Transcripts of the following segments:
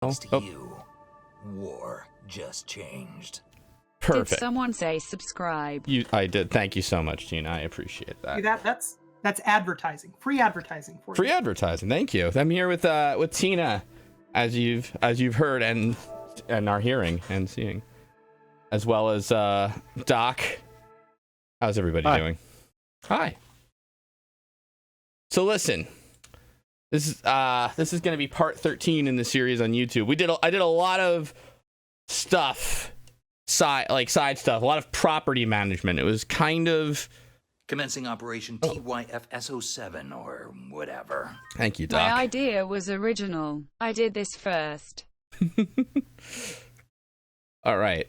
Thanks to you, war just changed. Perfect. Did someone say subscribe? I did. Thank you so much, Tina. I appreciate that. See, that's advertising. Free advertising for you. Free advertising. Thank you. I'm here with Tina, as you've heard and are hearing and seeing, as well as Doc. How's everybody doing? Hi. So listen, this is going to be part 13 in the series on YouTube. I did a lot of stuff, side stuff, a lot of property management. It was kind of Commencing Operation TYFS07 or whatever. Thank you, Doc. My idea was original. I did this first. All right.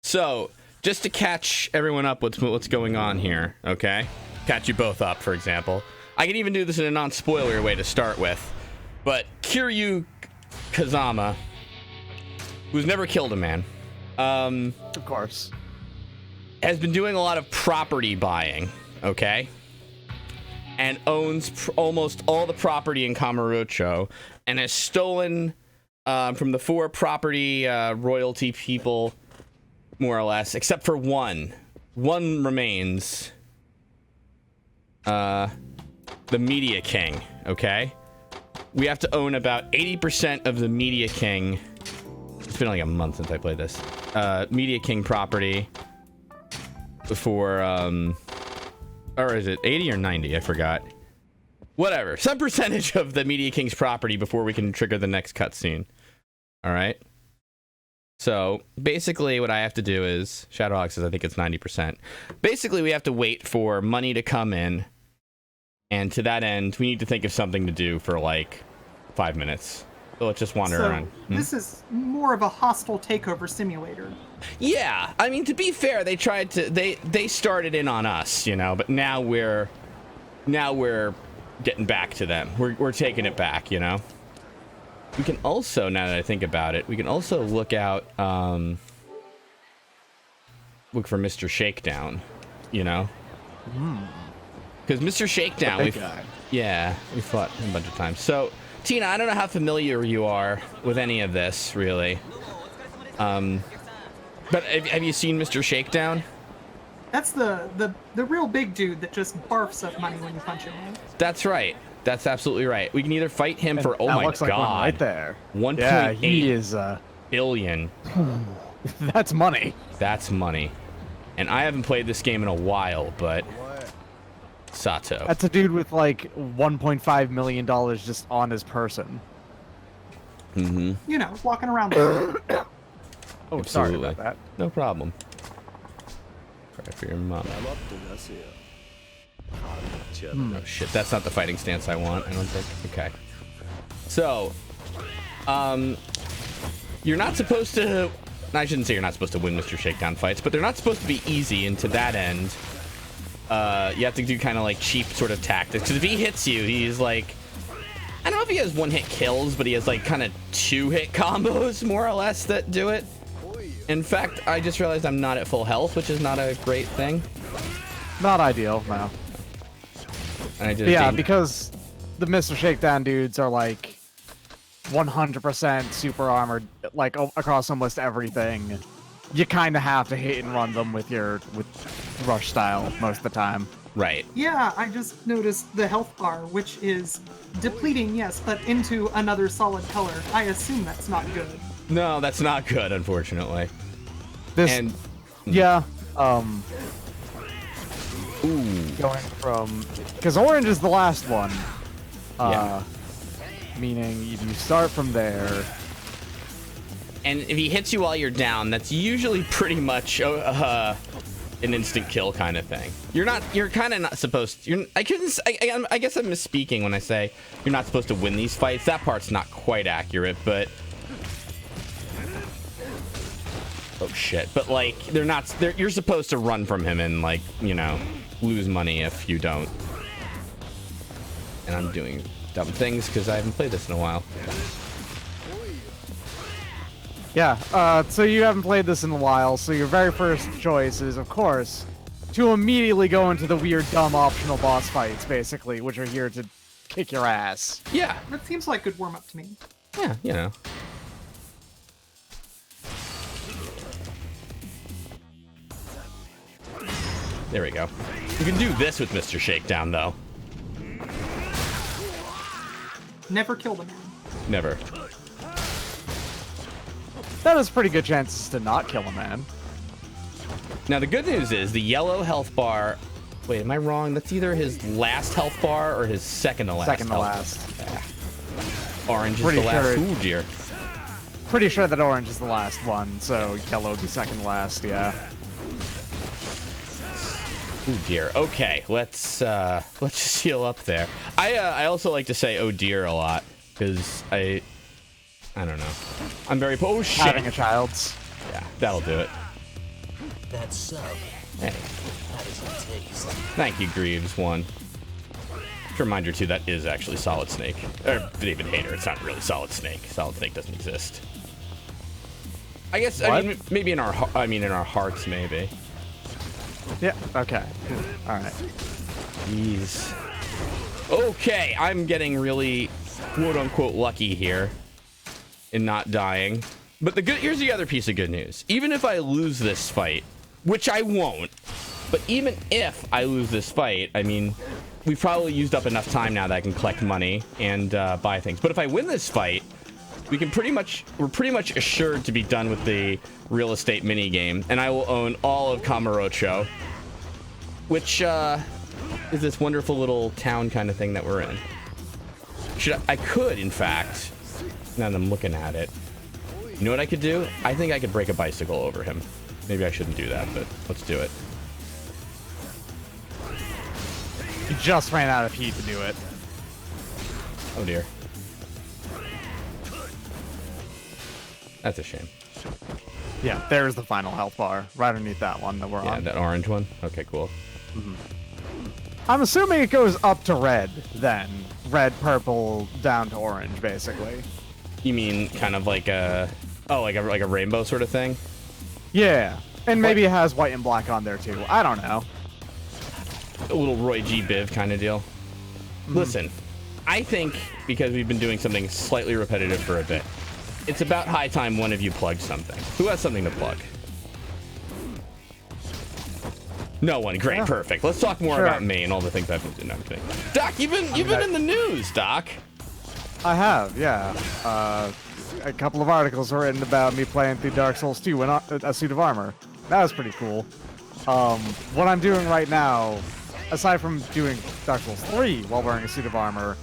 So, just to catch everyone up what's going on here, okay? Catch you both up, for example. I can even do this in a non-spoiler way to start with. But Kiryu Kazama, who's never killed a man, of course, has been doing a lot of property buying, okay? And owns almost all the property in Kamurocho, and has stolen from the 4 property royalty people, more or less, except for one. One remains. The Media King, okay? We have to own about 80% of the Media King. It's been like a month since I played this. Media King property before, or is it 80 or 90? I forgot. Whatever. Some percentage of the Media King's property before we can trigger the next cutscene. All right. So basically what I have to do is, Shadowhawk says I think it's 90%. Basically we have to wait for money to come in. And to that end, we need to think of something to do for like 5 minutes. So let's just wander around. This is more of a hostile takeover simulator. Yeah, I mean, to be fair, they tried to they started in on us, you know, but now we're getting back to them. We're taking it back, you know. We can also, now that I think about it, we can also look out look for Mr. Shakedown, you know. Because Mr. Shakedown, we fought him a bunch of times. So, Tina, I don't know how familiar you are with any of this, really. But have you seen Mr. Shakedown? That's the real big dude that just barfs up money when you punch him. Right? That's right. That's absolutely right. We can either fight him for, oh that my looks like one god, right there. 1.8 Yeah, he is billion. That's money. That's money. And I haven't played this game in a while, but Sato. That's a dude with like $1.5 million just on his person. Mm-hmm. You know, walking around. Oh, Absolutely. Sorry about that. No problem. Cry for your mom. Oh shit, that's not the fighting stance I want, I don't think. Okay. So, you're not supposed to... I shouldn't say you're not supposed to win Mr. Shakedown fights, but they're not supposed to be easy, and to that end, you have to do kind of like cheap sort of tactics. Because if he hits you, he's like... I don't know if he has one-hit kills, but he has like kind of 2-hit combos, more or less, that do it. In fact, I just realized I'm not at full health, which is not a great thing. Not ideal, no. Yeah, because the Mr. Shakedown dudes are like 100% super armored, like across almost everything. You kind of have to hit and run them with rush style most of the time. Right. Yeah, I just noticed the health bar, which is depleting, yes, but into another solid color. I assume that's not good. No, that's not good, unfortunately. Yeah, ooh. going from... Because orange is the last one. Yeah. Meaning if you start from there... And if he hits you while you're down, that's usually pretty much an instant kill kind of thing. You're kind of not supposed to... I guess I'm misspeaking when I say you're not supposed to win these fights. That part's not quite accurate, but... Oh shit, but like, you're supposed to run from him and like, you know, lose money if you don't. And I'm doing dumb things because I haven't played this in a while. Yeah, so you haven't played this in a while, so your very first choice is, of course, to immediately go into the weird, dumb, optional boss fights, basically, which are here to kick your ass. Yeah. That seems like good warm-up to me. Yeah, you know. There we go. You can do this with Mr. Shakedown, though. Never kill the man. Never. That has pretty good chances to not kill a man. Now, the good news is the yellow health bar... Wait, am I wrong? That's either his last health bar or his second to last. Second to last. Orange is Pretty the last. sure. Ooh, dear. Pretty sure that orange is the last one, so yellow would be second to last, yeah. Oh dear. Okay, let's just heal up there. I also like to say "oh dear" a lot because I don't know. I'm very oh shit. Having a child's. Yeah, that'll do it. That sub. Hey, How does it taste? thank you, Greaves. One. Reminder too, that is actually Solid Snake. Or David Hayter. It's not really Solid Snake. Solid Snake doesn't exist. I guess. What? I mean, maybe in our hearts, maybe. Yeah. Okay. All right. Jeez. Okay, I'm getting really quote-unquote lucky here in not dying. But here's the other piece of good news. Even if I lose this fight, which I won't, but even if I lose this fight, I mean, we've probably used up enough time now that I can collect money and buy things. But if I win this fight, we're pretty much assured to be done with the real estate mini game, and I will own all of Kamurocho, which is this wonderful little town kind of thing that we're in. I could, in fact, now that I'm looking at it, you know what I could do? I think I could break a bicycle over him. Maybe I shouldn't do that, but let's do it. You just ran out of heat to do it. Oh dear. That's a shame. Yeah, there's the final health bar, right underneath that one that we're Yeah, on. that orange one. Okay, cool. I'm assuming it goes up to red, then. Red, purple, down to orange, basically. You mean kind of like a like a rainbow sort of thing? Yeah, and maybe it has white and black on there too. I don't know. A little Roy G. Biv kind of deal. Listen, I think because we've been doing something slightly repetitive for a bit, it's about high time one of you plugged something. Who has something to plug? No one. Great, Yeah. perfect. Let's talk more Sure. about me and all the things I've been doing. No, I'm kidding. Doc, you've been in the news, Doc. I have, yeah. A couple of articles were written about me playing through Dark Souls 2 in a suit of armor. That was pretty cool. What I'm doing right now, aside from doing Dark Souls 3 while wearing a suit of armor,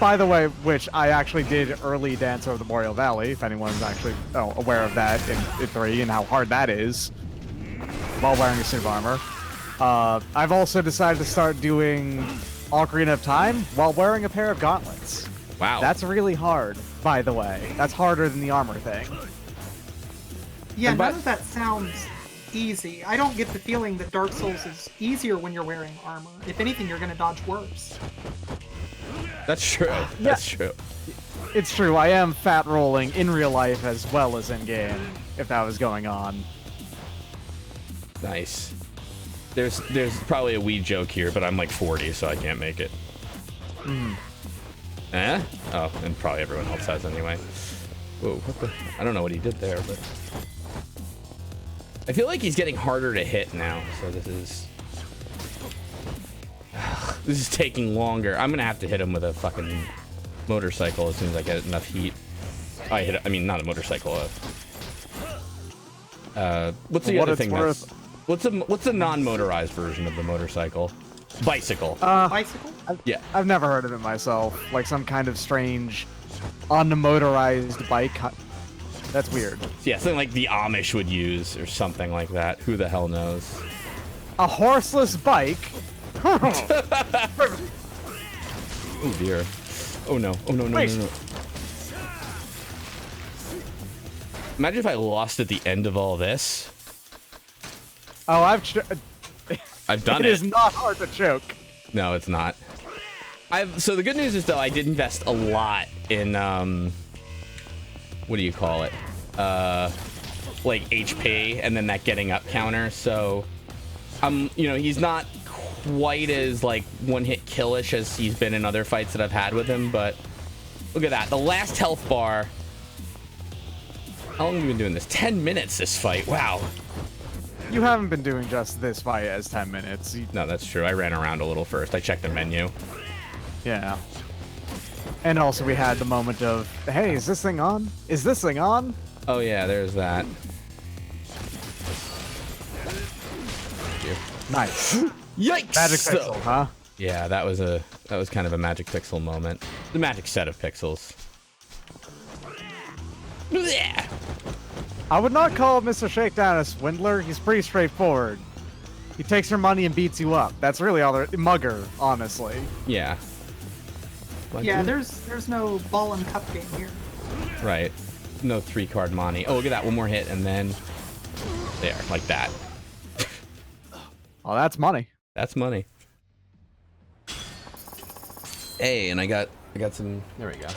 by the way, which I actually did early Dance Over the Boreal Valley, if anyone's actually aware of that in 3 and how hard that is while wearing a suit of armor. I've also decided to start doing Ocarina of Time while wearing a pair of gauntlets. Wow. That's really hard, by the way. That's harder than the armor thing. Yeah, And none of that sounds easy. I don't get the feeling that Dark Souls is easier when you're wearing armor. If anything, you're going to dodge worse. That's true. That's true. It's true, I am fat rolling in real life as well as in game, if that was going on. Nice. There's probably a weed joke here, but I'm like 40, so I can't make it. Eh? Oh, and probably everyone else has anyway. Whoa, what the? I don't know what he did there, but... I feel like he's getting harder to hit now, so this is... This is taking longer. I'm gonna have to hit him with a fucking motorcycle as soon as I get enough heat. I mean, not a motorcycle. What's the other thing that's... What's the non-motorized version of the motorcycle? Bicycle. Bicycle? Yeah. I've never heard of it myself. Like some kind of strange, unmotorized bike. That's weird. Yeah, something like the Amish would use or something like that. Who the hell knows? A horseless bike? Oh dear. Oh no. Oh no, no, Wait. no, no. Imagine if I lost at the end of all this. Oh, I've done it. It is not hard to choke. No, it's not. So the good news is though I did invest a lot in what do you call it? Like HP and then that getting up counter. So you know, he's not quite as like one-hit killish as he's been in other fights that I've had with him, but look at that. The last health bar. How long have we been doing this? 10 minutes this fight. Wow. You haven't been doing just this fight as 10 minutes. No, that's true. I ran around a little first. I checked the menu. Yeah. And also we had the moment of, hey, is this thing on? Is this thing on? Oh yeah, there's that. Nice. Yikes! Magic pixel, huh? Yeah, that was kind of a magic pixel moment. The magic set of pixels. Yeah. I would not call Mr. Shakedown a swindler. He's pretty straightforward. He takes your money and beats you up. That's really all there. Mugger, honestly. Yeah. Yeah, there's no ball and cup game here. Right. No 3-card money. Oh, look at that. One more hit and then there, like that. Oh, that's money. That's money. Hey, and I got some. There we go.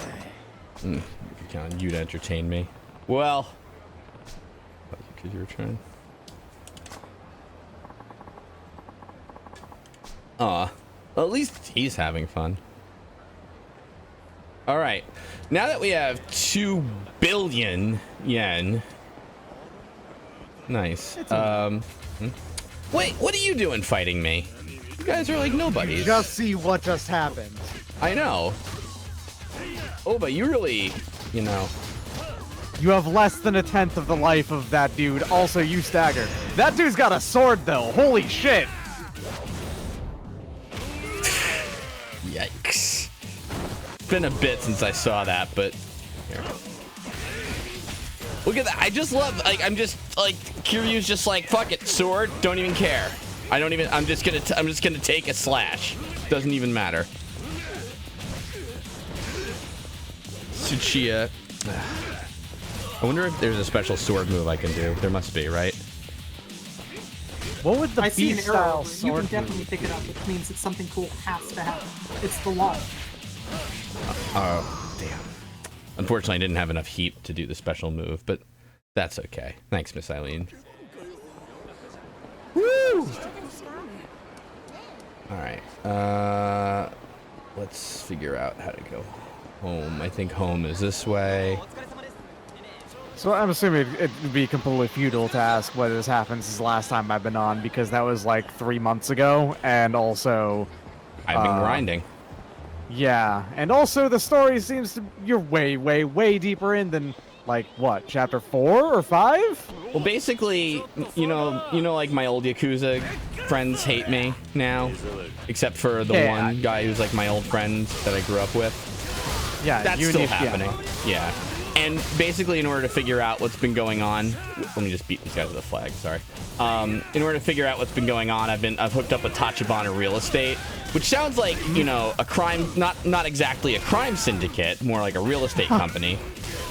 You count on you to entertain me. Well, because you were trying. Aw, well, at least he's having fun. All right, now that we have 2 billion yen. Nice. Wait, what are you doing fighting me? You guys are like nobodies. Just see what just happened. I know. Oh, but you really, you know. You have less than 1/10 of the life of that dude. Also, you stagger. That dude's got a sword, though. Holy shit. Yikes. It's been a bit since I saw that, but here. Look at that. I just love, like, I'm just, like, Kiryu's just like, fuck it, sword, don't even care. I don't even, I'm just gonna take a slash. Doesn't even matter. Tsuchiya. I wonder if there's a special sword move I can do. There must be, right? What would the I see an beast arrow. style You sword can definitely move? pick it up, which means that something cool has to happen. It's the law. Oh, damn. Unfortunately, I didn't have enough heat to do the special move, but that's okay. Thanks, Miss Eileen. Woo! Alright, let's figure out how to go home. I think home is this way. So I'm assuming it would be completely futile to ask whether this happens since the last time I've been on, because that was like 3 months ago, and also... I've been grinding. Yeah, and also the story seems to... You're way, way, way deeper in than, like, what, chapter 4 or 5? Well, basically, you know, like my old Yakuza friends hate me now, except for the one guy who's like my old friend that I grew up with. Yeah, that's still happening. Yeah. And basically, in order to figure out what's been going on, let me just beat these guys with a flag. Sorry. In order to figure out what's been going on, I've hooked up with Tachibana Real Estate, which sounds like, you know, a crime, not exactly a crime syndicate, more like a real estate company.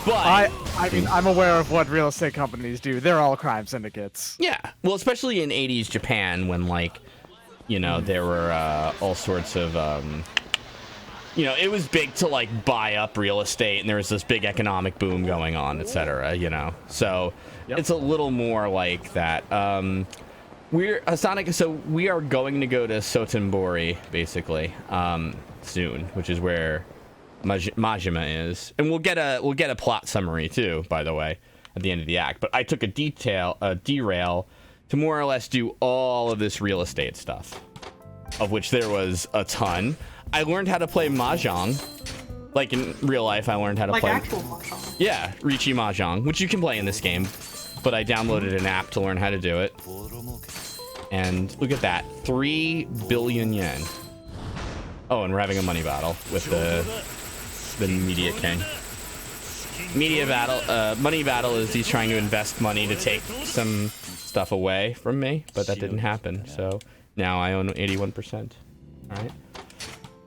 But I mean, I'm aware of what real estate companies do. They're all crime syndicates. Yeah, well, especially in 80s Japan, when, like, you know, there were all sorts of you know, it was big to, like, buy up real estate, and there was this big economic boom going on, etc., you know? So it's a little more like that. We're Sonic, so we are going to go to Sotenbori, basically, soon, which is where Majima is. And we'll get a plot summary, too, by the way, at the end of the act. But I took a derail to more or less do all of this real estate stuff, of which there was a ton. I learned how to play Mahjong. Like, in real life, I learned how to play... Like actual Mahjong? Yeah, Riichi Mahjong, which you can play in this game. But I downloaded an app to learn how to do it. And look at that. 3 billion yen. Oh, and we're having a money battle with the Media King. Money battle is he's trying to invest money to take some stuff away from me, but that didn't happen. So now I own 81%. All right.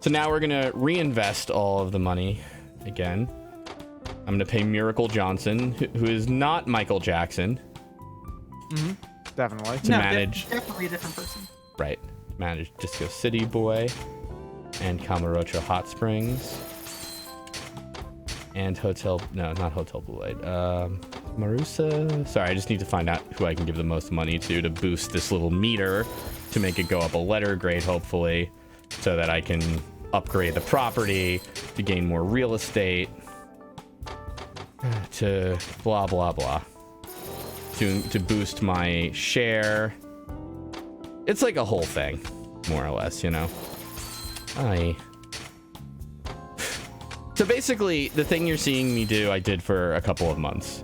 So now we're gonna reinvest all of the money again. I'm gonna pay Miracle Johnson, who is not Michael Jackson. Definitely. To manage. Definitely a different person. Right. Manage Disco City Boy and Kamurocho Hot Springs. And not Hotel Blue Light. Marusa? Sorry, I just need to find out who I can give the most money to boost this little meter to make it go up a letter grade, hopefully, so that I can upgrade the property to gain more real estate to blah, blah, blah. to boost my share. It's like a whole thing, more or less, you know. So basically, the thing you're seeing me do, I did for a couple of months.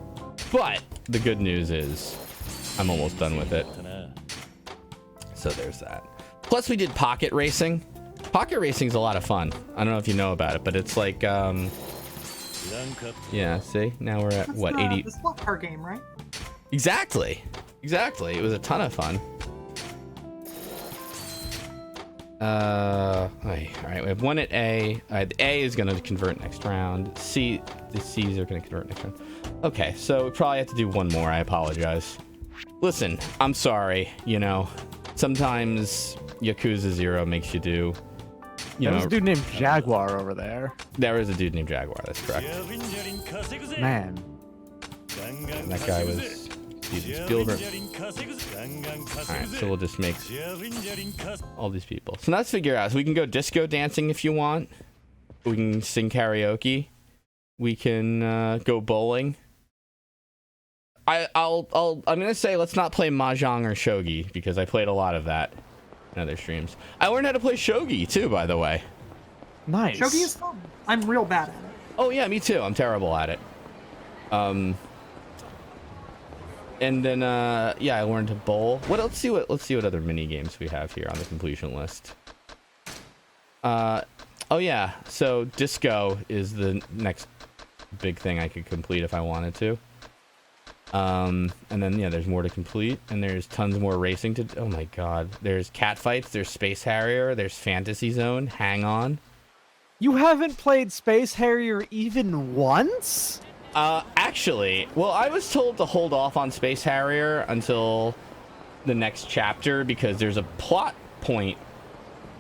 But the good news is I'm almost done with it. So there's that. Plus, we did pocket racing. Pocket racing is a lot of fun. I don't know if you know about it, but it's like, yeah, see? Now we're at, That's what, 80? The slot car game, right? Exactly. Exactly. It was a ton of fun. All right, we have one at A. The A is going to convert next round. The C's are going to convert next round. Okay, so we probably have to do one more. I apologize. Listen, I'm sorry. You know, sometimes Yakuza 0 makes you do. There's a dude named Jaguar over there. There is a dude named Jaguar. That's correct. Man, And that guy was Steven Spielberg. Alright, so we'll just make all these people. So let's figure out. So we can go disco dancing if you want. We can sing karaoke. We can go bowling. I'm gonna say let's not play mahjong or shogi because I played a lot of that in other streams. I learned how to play shogi too, by the way. nice. Shogi is fun. I'm real bad at it. Oh yeah, me too. I'm terrible at it. And then yeah, I learned to bowl. Let's see what other mini games we have here on the completion list. Oh yeah, so disco is the next big thing I could complete if I wanted to. And then yeah, there's more to complete, and there's tons more racing to. Oh my god, there's cat fights, there's Space Harrier, there's Fantasy Zone. Hang on. You haven't played Space Harrier even once? Actually, well, I was told to hold off on Space Harrier until the next chapter because there's a plot point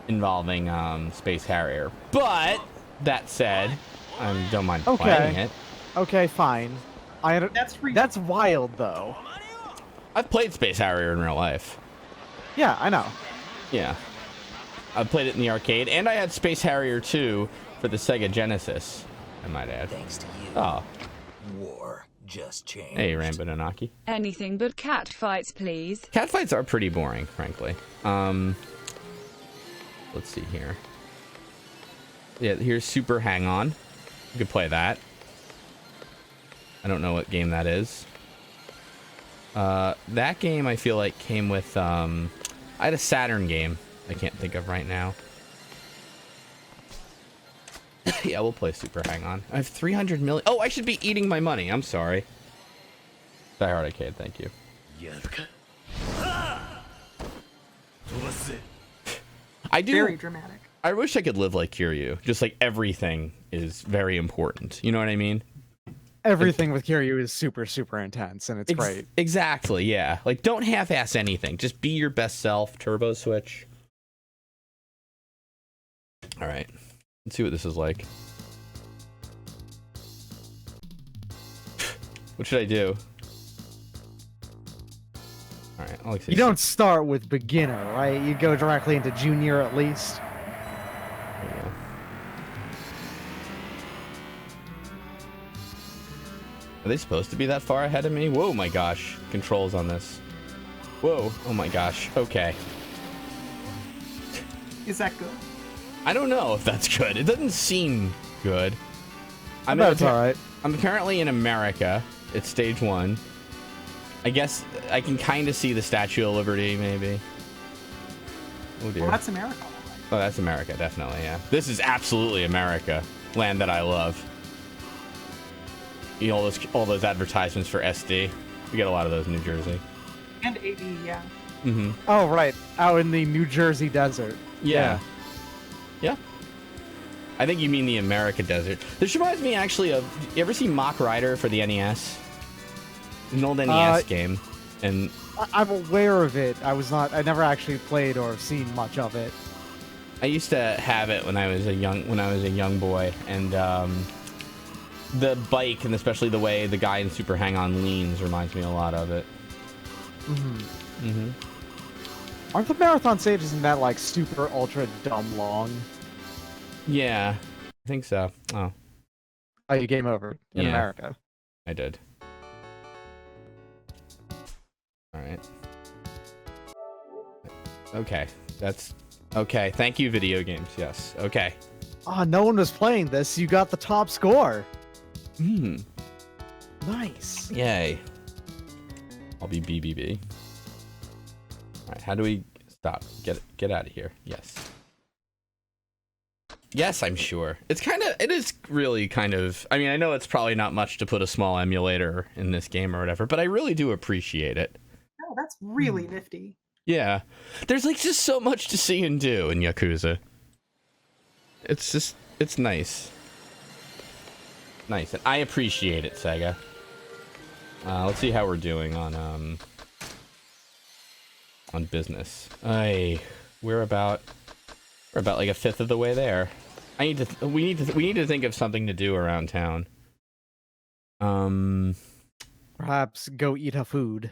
involving Space Harrier. But that said, I don't mind playing it. Okay, fine. That's wild, though. I've played Space Harrier in real life. Yeah, I know. Yeah. I played it in the arcade, and I had Space Harrier 2 for the Sega Genesis, I might add. Thanks to you. Oh. War just changed. Hey, Rambo Nanaki. Anything but cat fights, please. Cat fights are pretty boring, frankly. Let's see here. Yeah, here's Super Hang On. You could play that. I don't know what game that is. That game I feel like came with I had a Saturn game I can't think of right now. Yeah, we'll play Super Hang On. I have 300 million. Oh, I should be eating my money. I'm sorry. Die Hard Arcade, thank you. I do. Very dramatic. I wish I could live like Kiryu. Just like everything is very important. You know what I mean? Everything with Kiryu is super, super intense, and it's great. Exactly, yeah. Like, don't half-ass anything. Just be your best self. Turbo switch. All right. Let's see what this is like. What should I do? All right. I'll You don't start with beginner, right? You go directly into junior at least. There you go. Are they supposed to be that far ahead of me? Whoa, my gosh. Controls on this. Whoa. Oh my gosh. Okay. Is that good? I don't know if that's good. It doesn't seem good. That's all right. I'm apparently in America. It's stage 1. I guess I can kind of see the Statue of Liberty, maybe. Oh dear. Well, that's America. Oh, that's America, definitely, yeah. This is absolutely America. Land that I love. You know, all those advertisements for SD. We get a lot of those in New Jersey. And AD, yeah. Mm-hmm. Oh, right. Out in the New Jersey desert. Yeah. Yeah. I think you mean the America desert. This reminds me, actually, of... You ever see Mach Rider for the NES? An old NES game. And I'm aware of it. I never actually played or seen much of it. I used to have it when I was a young boy, and the bike, and especially the way the guy in Super Hang On leans, reminds me a lot of it. Aren't the marathon stages in that like super ultra dumb long? Yeah, I think so. Oh, you game over in America. I did. All right. Okay, that's okay. Thank you, video games. Yes. Okay. Ah, no one was playing this. You got the top score. Hmm. Nice. Yay. I'll be BBB. All right. How do we stop? Get out of here. Yes. Yes, I'm sure. It is really kind of, I mean, I know it's probably not much to put a small emulator in this game or whatever, but I really do appreciate it. Oh, that's really nifty. Yeah. There's like just so much to see and do in Yakuza. It's nice. Nice. And I appreciate it, Sega. Let's see how we're doing on business. We're about like a fifth of the way there. We need to think of something to do around town. Perhaps go eat a food.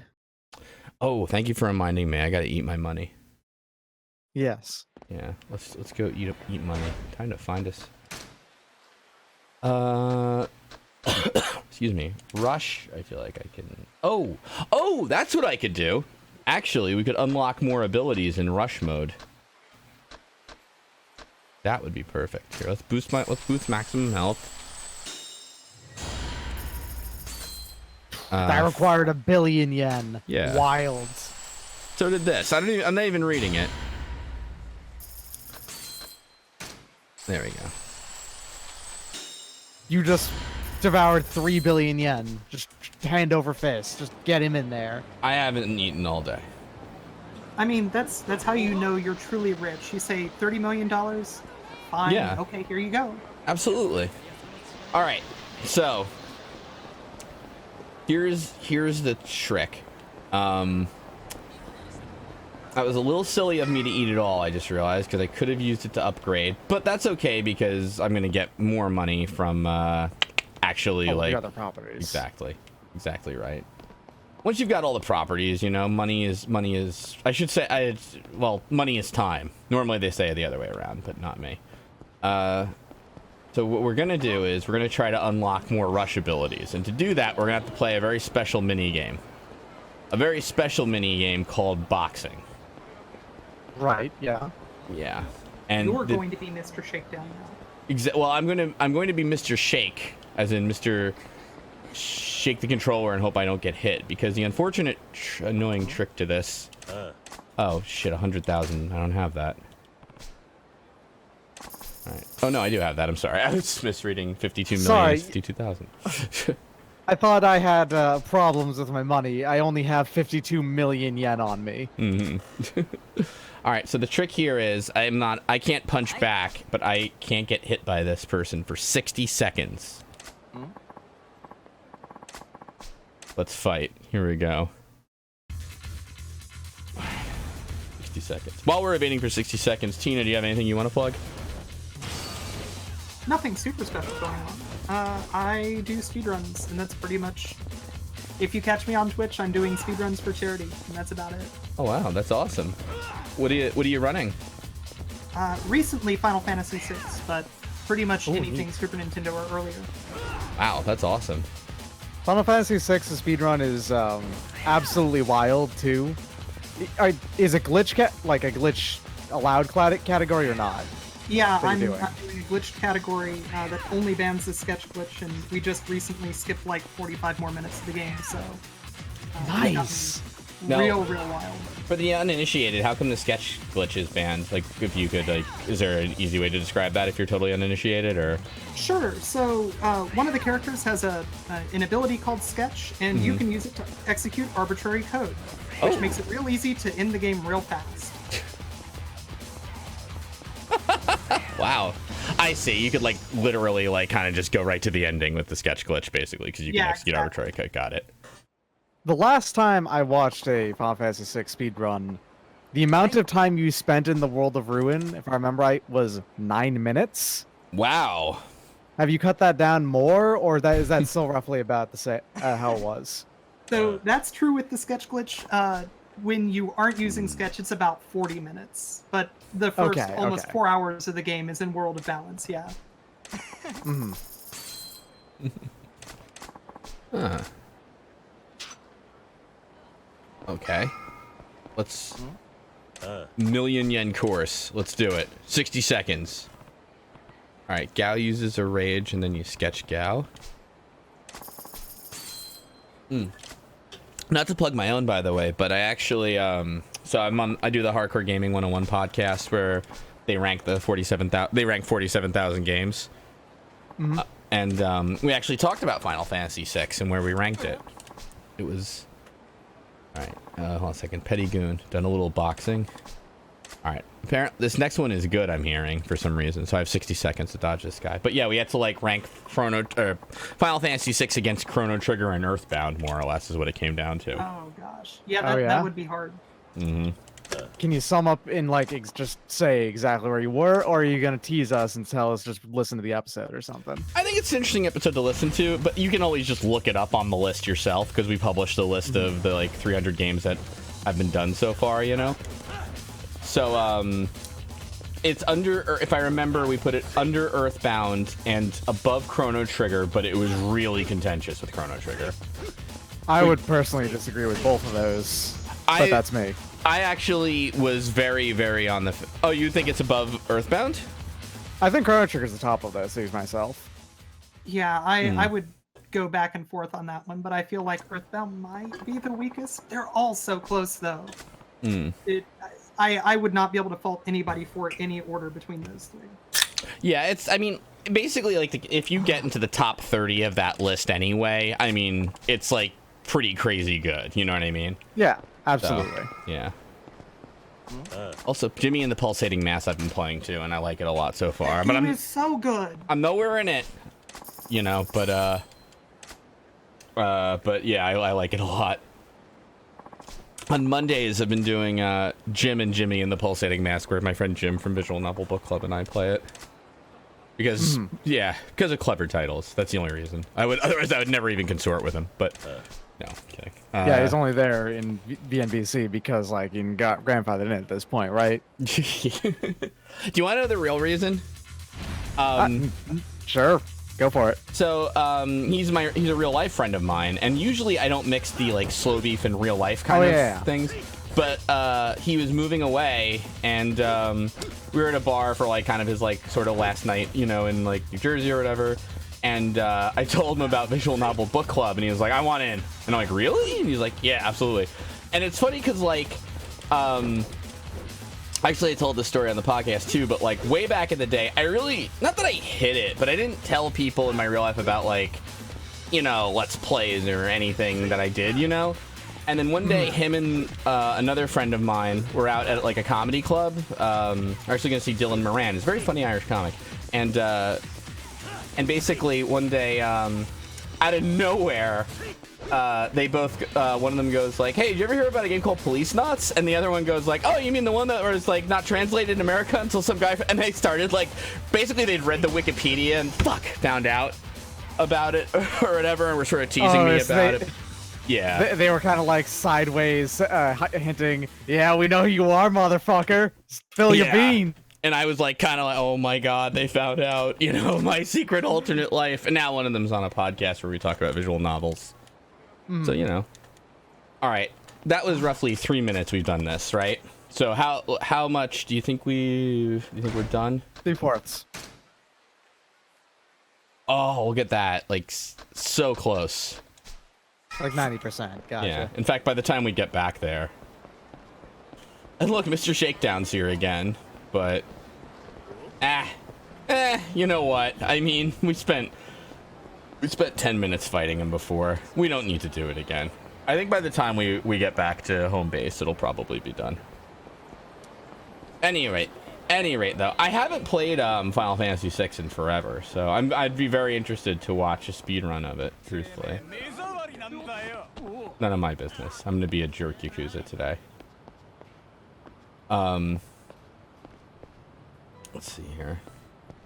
Oh, thank you for reminding me. I gotta eat my money. Yes. Yeah, let's go eat money. Time to find us. Excuse me. Rush. I feel like I can. Oh, that's what I could do. Actually, we could unlock more abilities in rush mode. That would be perfect. Here, let's boost maximum health. That required 1 billion yen. Yeah. Wild. So did this. I'm not even reading it. There we go. You just devoured 3 billion yen. Just hand over fist. Just get him in there. I haven't eaten all day. I mean, that's how you know you're truly rich. You say $30 million? Fine. Yeah. Okay, here you go. Absolutely. All right. So here's the trick. That was a little silly of me to eat it all, I just realized, because I could have used it to upgrade. But that's okay, because I'm going to get more money from actually, like... other properties. Exactly right. Once you've got all the properties, you know, money is... I should say... well, money is time. Normally they say it the other way around, but not me. So what we're going to do is we're going to try to unlock more rush abilities. And to do that, we're going to have to play a very special mini-game. A very special mini-game called boxing. Right, yeah. Yeah. And you're going to be Mr. Shakedown now. Well, I'm going to be Mr. Shake, as in Mr. Shake the controller and hope I don't get hit, because the unfortunate annoying trick to this... Oh, shit, 100,000. I don't have that. All right. Oh, no, I do have that. I'm sorry. I was misreading 52,000. I thought I had problems with my money. I only have 52 million yen on me. Mm-hmm. All right, so the trick here is I can't punch back, but I can't get hit by this person for 60 seconds. Let's fight. Here we go. 60 seconds. While we're waiting for 60 seconds, Tina, do you have anything you want to plug? Nothing super special going on. I do speedruns, and that's pretty much... If you catch me on Twitch, I'm doing speedruns for charity, and that's about it. Oh wow, that's awesome. What are you running? Recently Final Fantasy VI, but pretty much anything Super Nintendo or earlier. Wow, that's awesome. Final Fantasy VI's speedrun is absolutely wild too. Is a glitch like a glitch allowed category or not? Yeah, I'm doing a glitched category that only bans the sketch glitch, and we just recently skipped like 45 more minutes of the game, so... Nice! Real wild. For the uninitiated, how come the sketch glitch is banned? Like, if you could, like, is there an easy way to describe that if you're totally uninitiated, or? Sure. So, one of the characters has an ability called Sketch, and you can use it to execute arbitrary code, which makes it real easy to end the game real fast. Wow. I see. You could, like, literally, like, kind of just go right to the ending with the sketch glitch, basically, because you can execute arbitrary code. Got it. The last time I watched a Final Fantasy VI speedrun, the amount of time you spent in the World of Ruin, if I remember right, was 9 minutes. Wow. Have you cut that down more, or is that still roughly about the same how it was? So that's true with the sketch glitch. When you aren't using Sketch, it's about 40 minutes. But the first almost 4 hours of the game is in World of Balance, yeah. Huh. Okay. Let's... million yen course. Let's do it. 60 seconds. Alright, Gao uses a rage, and then you sketch Gao. Not to plug my own, by the way, but I actually, so I do the Hardcore Gaming 101 podcast where they rank the 47,000 games. And we actually talked about Final Fantasy VI and where we ranked it. It was... Alright, hold on a second. Petty Goon. Done a little boxing. Alright. Apparently, this next one is good, I'm hearing, for some reason. So I have 60 seconds to dodge this guy. But yeah, we had to, like, rank Final Fantasy VI against Chrono Trigger and Earthbound, more or less, is what it came down to. Oh, gosh. Yeah, that would be hard. Can you sum up in, like, just say exactly where you were, or are you going to tease us and tell us just listen to the episode or something? I think it's an interesting episode to listen to, but you can always just look it up on the list yourself, because we published a list of the, like, 300 games that have been done so far, you know? So, it's under, or if I remember, we put it under Earthbound and above Chrono Trigger, but it was really contentious with Chrono Trigger. I would personally disagree with both of those, but that's me. I actually was very, very on the... Oh, you think it's above Earthbound? I think Chrono Trigger's the top of those things myself. Yeah, I would go back and forth on that one, but I feel like Earthbound might be the weakest. They're all so close, though. I would not be able to fault anybody for any order between those three. Yeah, it's... I mean, basically, like, if you get into the top 30 of that list anyway, I mean, it's, like, pretty crazy good. You know what I mean? Yeah. Absolutely. So, yeah. Also, Jimmy and the Pulsating Mass I've been playing too, and I like it a lot so far. That game is so good. I'm nowhere in it, you know, but yeah, I like it a lot. On Mondays, I've been doing Jim and Jimmy and the Pulsating Mask, where my friend Jim from Visual Novel Book Club and I play it. Because, yeah, because of clever titles. That's the only reason. Otherwise, I would never even consort with him. But no, I'm kidding. Yeah, he's only there in VNBC because, like, he got grandfathered in at this point, right? Do you want to know the real reason? Sure, go for it. So, he's a real life friend of mine, and usually I don't mix the like slow beef and real life kind of things. But he was moving away, and we were at a bar for like kind of his like sort of last night, you know, in like New Jersey or whatever. And I told him about Visual Novel Book Club, and he was like, I want in. And I'm like, really? And he's like, yeah, absolutely. And it's funny because, like, actually I told this story on the podcast too, but like way back in the day, I really, not that I hid it, but I didn't tell people in my real life about like, you know, Let's Plays or anything that I did, you know? And then one day, him and another friend of mine were out at like a comedy club. We're actually going to see Dylan Moran. He's a very funny Irish comic. And basically, one day, out of nowhere, they both, one of them goes like, hey, did you ever hear about a game called Police Knots? And the other one goes like, oh, you mean the one that was like not translated in America until some guy, and they started like, basically they'd read the Wikipedia and found out about it or whatever, and were sort of teasing me about it. Yeah. They were kind of like sideways hinting, yeah, we know who you are, motherfucker. Spill your bean. And I was like, kind of like, oh my God, they found out, you know, my secret alternate life. And now one of them's on a podcast where we talk about visual novels. So, you know. All right. That was roughly 3 minutes we've done this, right? So how much do you think we're done? 3/4. Oh, we'll get that. Like, so close. Like 90%. Gotcha. Yeah. In fact, by the time we get back there. And look, Mr. Shakedown's here again. But, you know what? I mean, we spent 10 minutes fighting him before. We don't need to do it again. I think by the time we get back to home base, it'll probably be done. Any rate, though, I haven't played Final Fantasy VI in forever, so I'd be very interested to watch a speedrun of it, truthfully. None of my business. I'm gonna be a jerk Yakuza today. Let's see here.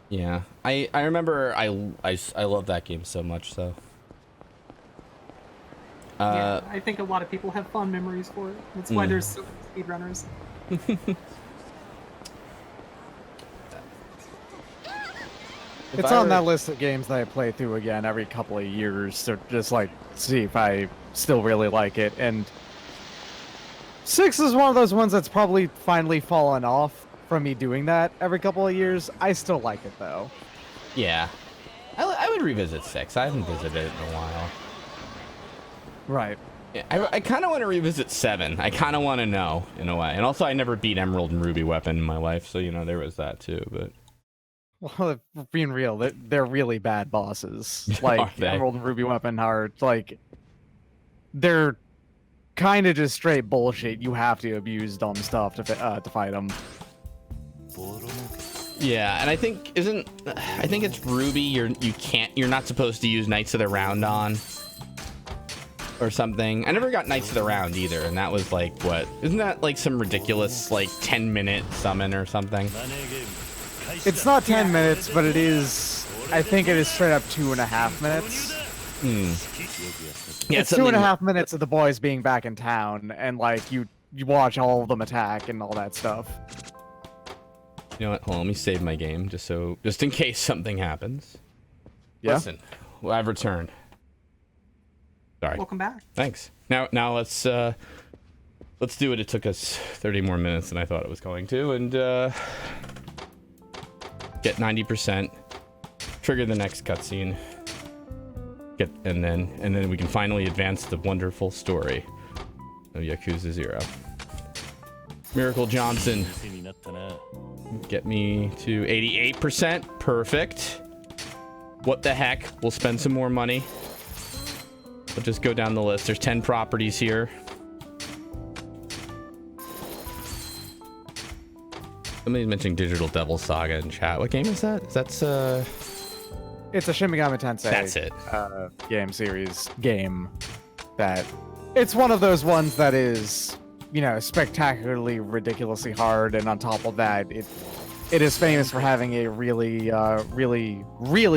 Yeah, I remember I love that game so much, so. Yeah, I think a lot of people have fond memories for it. That's why there's so many speedrunners. It's on that list of games that I play through again every couple of years to just like see if I still really like it. And 6 is one of those ones that's probably finally fallen off from me doing that every couple of years. I still like it though. Yeah. I would revisit 6. I haven't visited it in a while. Right. Yeah, I kind of want to revisit 7. I kind of want to know, in a way. And also, I never beat Emerald and Ruby Weapon in my life, so, you know, there was that, too, but... Well, being real, they're really bad bosses. Like, Emerald and Ruby Weapon are, like... They're kind of just straight bullshit. You have to abuse dumb stuff to fight them. Yeah, and I think it's Ruby. You're not supposed to use Knights of the Round on, or something. I never got Knights of the Round either, and that was like what? Isn't that like some ridiculous like 10-minute summon or something? It's not 10 minutes, but it is. I think it is straight up 2.5 minutes. Yeah, it's 2.5 minutes of the boys being back in town, and like you watch all of them attack and all that stuff. You know what? Hold on, let me save my game just in case something happens. Yeah. Listen, I've returned. Sorry. Welcome back. Thanks. Now let's do it. It took us 30 more minutes than I thought it was going to, and get 90%. Trigger the next cutscene. And then we can finally advance the wonderful story of Yakuza 0. Miracle Johnson. Get me to 88%. Perfect. What the heck? We'll spend some more money. We'll just go down the list. There's 10 properties here. Somebody's mentioning Digital Devil Saga in chat. What game is that? It's a Shin Megami Tensei. That's it. Game series game. That it's one of those ones that is, you know, spectacularly, ridiculously hard, and on top of that, it is famous for having a really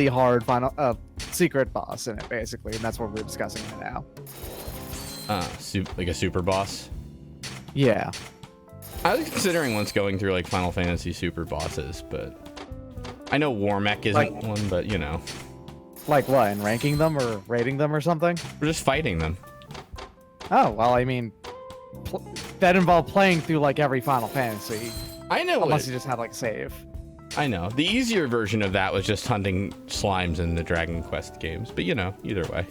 hard final secret boss in it, basically, and that's what we're discussing right now. Like a super boss. Yeah. I was considering once going through like Final Fantasy super bosses, but I know Warmech isn't one, but you know. Like what? And ranking them or rating them or something? We're just fighting them. Oh, well, I mean, that involved playing through like every Final Fantasy. I know. Unless you just have like a save. I know. The easier version of that was just hunting slimes in the Dragon Quest games, but you know, either way.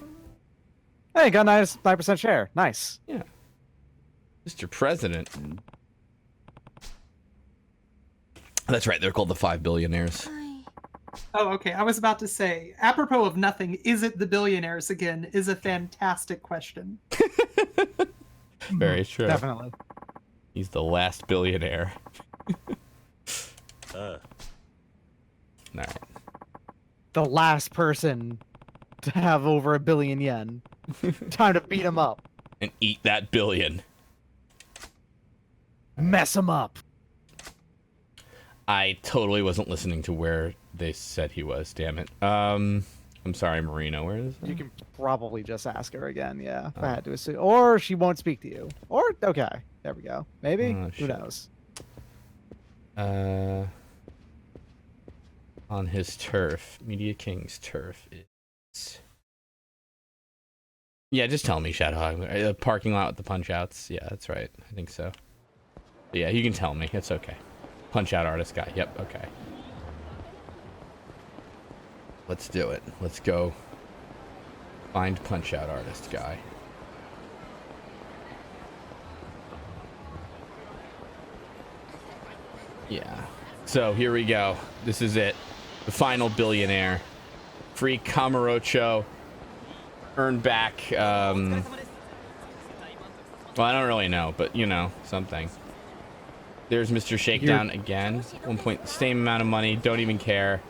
Hey, got 9% share. Nice. Yeah. Mr. President. That's right. They're called the Five Billionaires. Oh, okay. I was about to say, apropos of nothing, is it the billionaires again? Is a fantastic question. Very true. Definitely. He's the last billionaire. All right. The last person to have over 1 billion yen. Time to beat him up. And eat that billion. Mess him up. I totally wasn't listening to where they said he was, damn it. I'm sorry, Marino, where is it? You can probably just ask her again, yeah. If I had to assume. Or she won't speak to you. Or, okay, there we go. Maybe? Who knows? On his turf. Media King's turf is... Yeah, just tell me, Shadowhog. The parking lot with the punch-outs. Yeah, that's right. I think so. But yeah, you can tell me. It's okay. Punch-out artist guy. Yep, okay. Let's do it. Let's go find punch-out artist guy. Yeah. So here we go. This is it. The final billionaire. Free Kamurocho. Earn back. Well, I don't really know, but you know, something. There's Mr. Shakedown again. 1 point, same amount of money. Don't even care.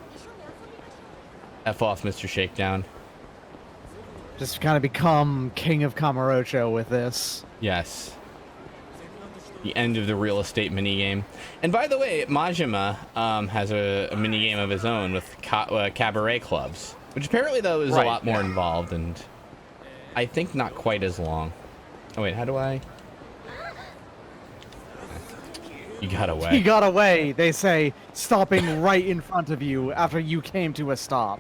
F off, Mr. Shakedown. Just kind of become king of Kamurocho with this. Yes. The end of the real estate minigame. And by the way, Majima has a minigame of his own with cabaret clubs, which apparently, though, is a lot more involved and I think not quite as long. Oh, wait, how do I... You got away. He got away, they say, stopping right in front of you after you came to a stop.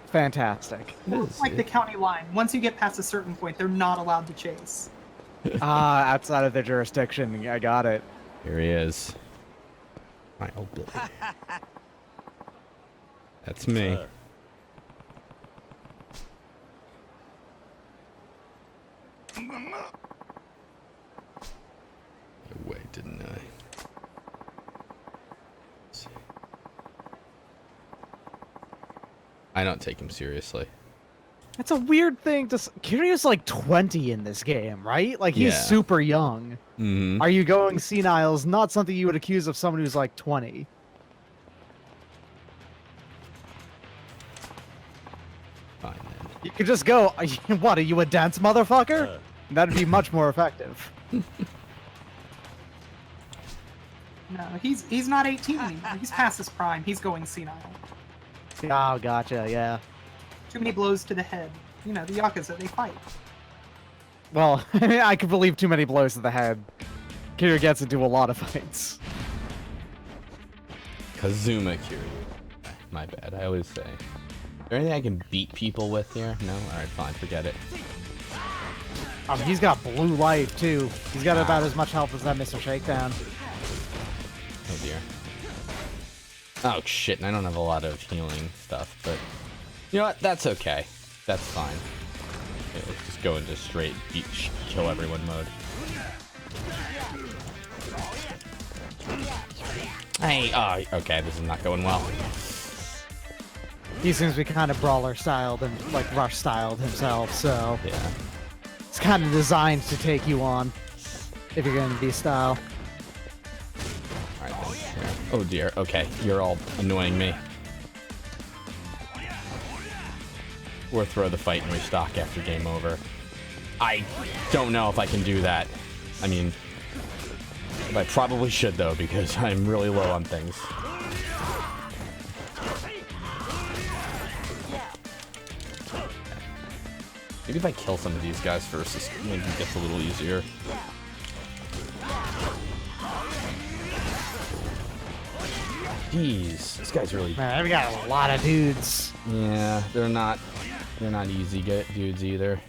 Fantastic. It's like the county line. Once you get past a certain point, they're not allowed to chase. Outside of their jurisdiction. I got it. Here he is. My old Billy. That's me. Wait, didn't I? Let's see. I don't take him seriously. It's a weird thing to... Kiryu's like 20 in this game, right? Like, he's super young. Mm-hmm. Are you going senile is not something you would accuse of someone who's like 20. Fine, then. You could just go, what, are you a dance motherfucker? That'd be much more effective. No, he's not 18 anymore. He's past his prime. He's going senile. Oh, gotcha, yeah. Too many blows to the head. You know, the Yakuza, they fight. Well, I could believe too many blows to the head. Kiryu gets into a lot of fights. Kazuma Kiryu. My bad, I always say. Is there anything I can beat people with here? No? Alright, fine, forget it. He's got blue life, too. He's got about as much health as that Mr. Shakedown. Oh dear. Oh shit, and I don't have a lot of healing stuff, but... You know what? That's okay. That's fine. Okay, let's just go into straight kill everyone mode. Hey, okay, this is not going well. He seems to be kind of brawler-styled and, like, rush-styled himself, so... Yeah. It's kind of designed to take you on, if you're going to be style. Alright, then. Oh dear, okay, you're all annoying me. Or throw the fight and restock after game over. I don't know if I can do that. I mean, I probably should though, because I'm really low on things. Maybe if I kill some of these guys first, this maybe gets a little easier. Jeez, this guy's really... Man, we got a lot of dudes. Yeah, they're not easy dudes either.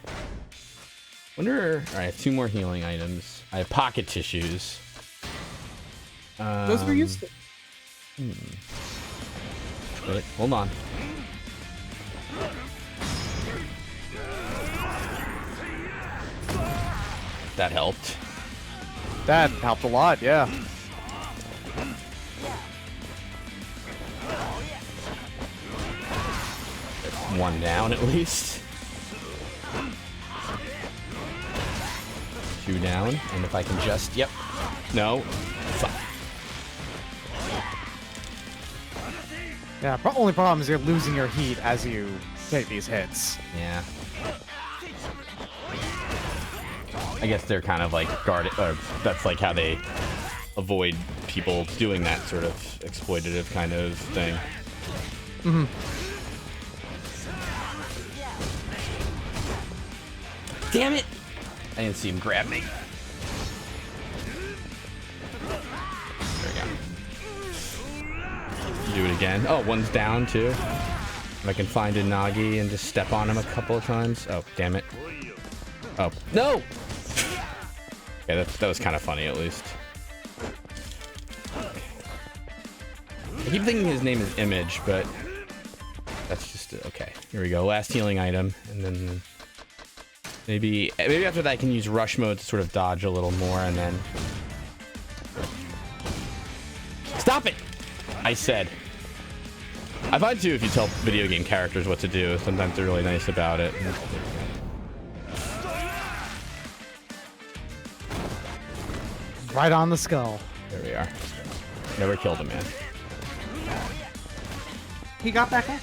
Wonder... Alright, I have 2 more healing items. I have pocket tissues. Those were useful. Wait, hold on. That helped. That helped a lot, yeah. One down at least. 2 down, and if I can just... Yep. No. Fuck. Yeah, only problem is you're losing your heat as you take these hits. Yeah. I guess they're kind of like guarded, or that's like how they avoid people doing that sort of exploitative kind of thing. Mm-hmm. Damn it! I didn't see him grab me. There we go. Do it again. Oh, one's down too. If I can find a Nagi and just step on him a couple of times. Oh, damn it. Oh, no! Okay, that was kind of funny at least. I keep thinking his name is Image, but that's just okay. Here we go. Last healing item, and then maybe after that I can use rush mode to sort of dodge a little more, and then stop it! I said. I find too if you tell video game characters what to do, sometimes they're really nice about it. Right on the skull. There we are. Never killed him, man. He got back up.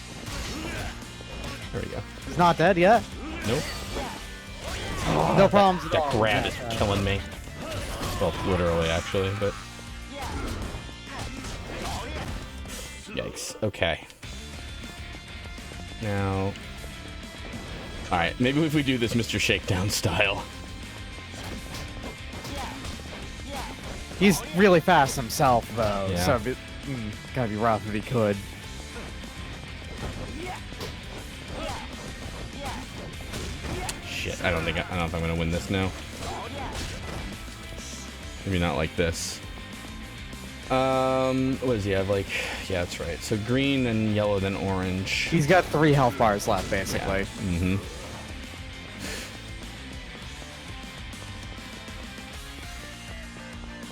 There we go. He's not dead yet. Nope. No problems at That all. grab is killing me. Well, literally, actually, but... Yikes. Okay. Now... Alright, maybe if we do this Mr. Shakedown style. He's really fast himself, though, Yeah. so it gotta be rough if he could. Shit, I don't know if I'm gonna win this now. Maybe not like this. What does he have? Like, yeah, that's right. So green, then yellow, then orange. He's got 3 health bars left, basically. Yeah. Mm-hmm.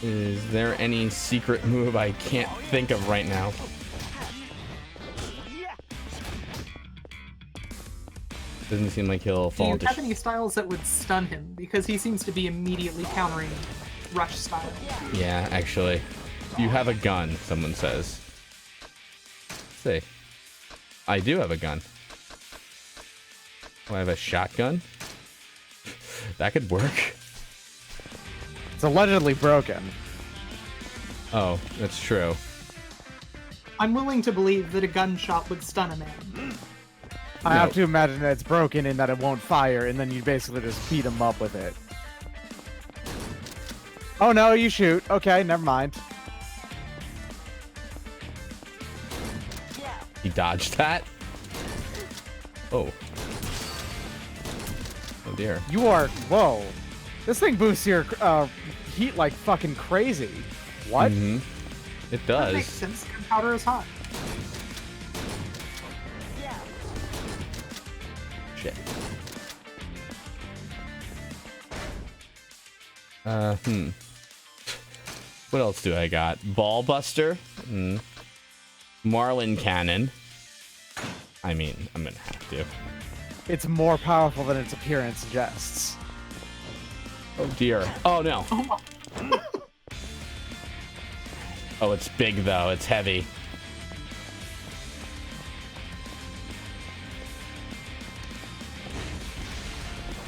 Is there any secret move I can't think of right now? Doesn't seem like he'll fall into... Do you have any styles that would stun him? Because he seems to be immediately countering rush style. Yeah, actually. You have a gun, someone says. Let's see. I do have a gun. Oh, I have a shotgun? That could work. It's allegedly broken. Oh, that's true. I'm willing to believe that a gunshot would stun a man. I have to imagine that it's broken and that it won't fire, and then you basically just beat him up with it. Oh no, you shoot. Okay, never mind. He dodged that? Oh. Oh dear. You are... Whoa. This thing boosts your heat like fucking crazy. What? Mm-hmm. It That makes does. sense. Gunpowder is hot. Shit. What else do I got? Ball Buster. Marlin Cannon. I mean, I'm gonna have to. It's more powerful than its appearance suggests. Oh dear. Oh no. Oh my. Oh, it's big though. It's heavy.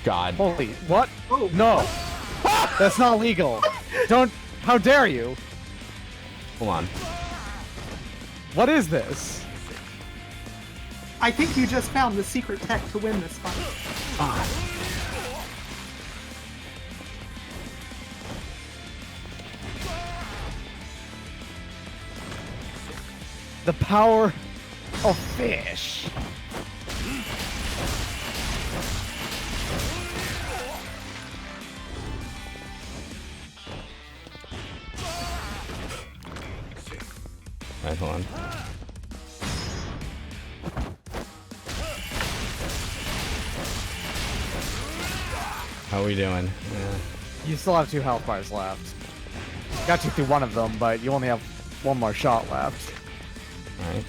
God. Holy... What? Oh. No. That's not legal. Don't... How dare you? Hold on. What is this? I think you just found the secret tech to win this fight. The power of fish. Alright, hold on. How are we doing? You still have 2 health bars left. Got you through one of them, but you only have 1 more shot left. Alright.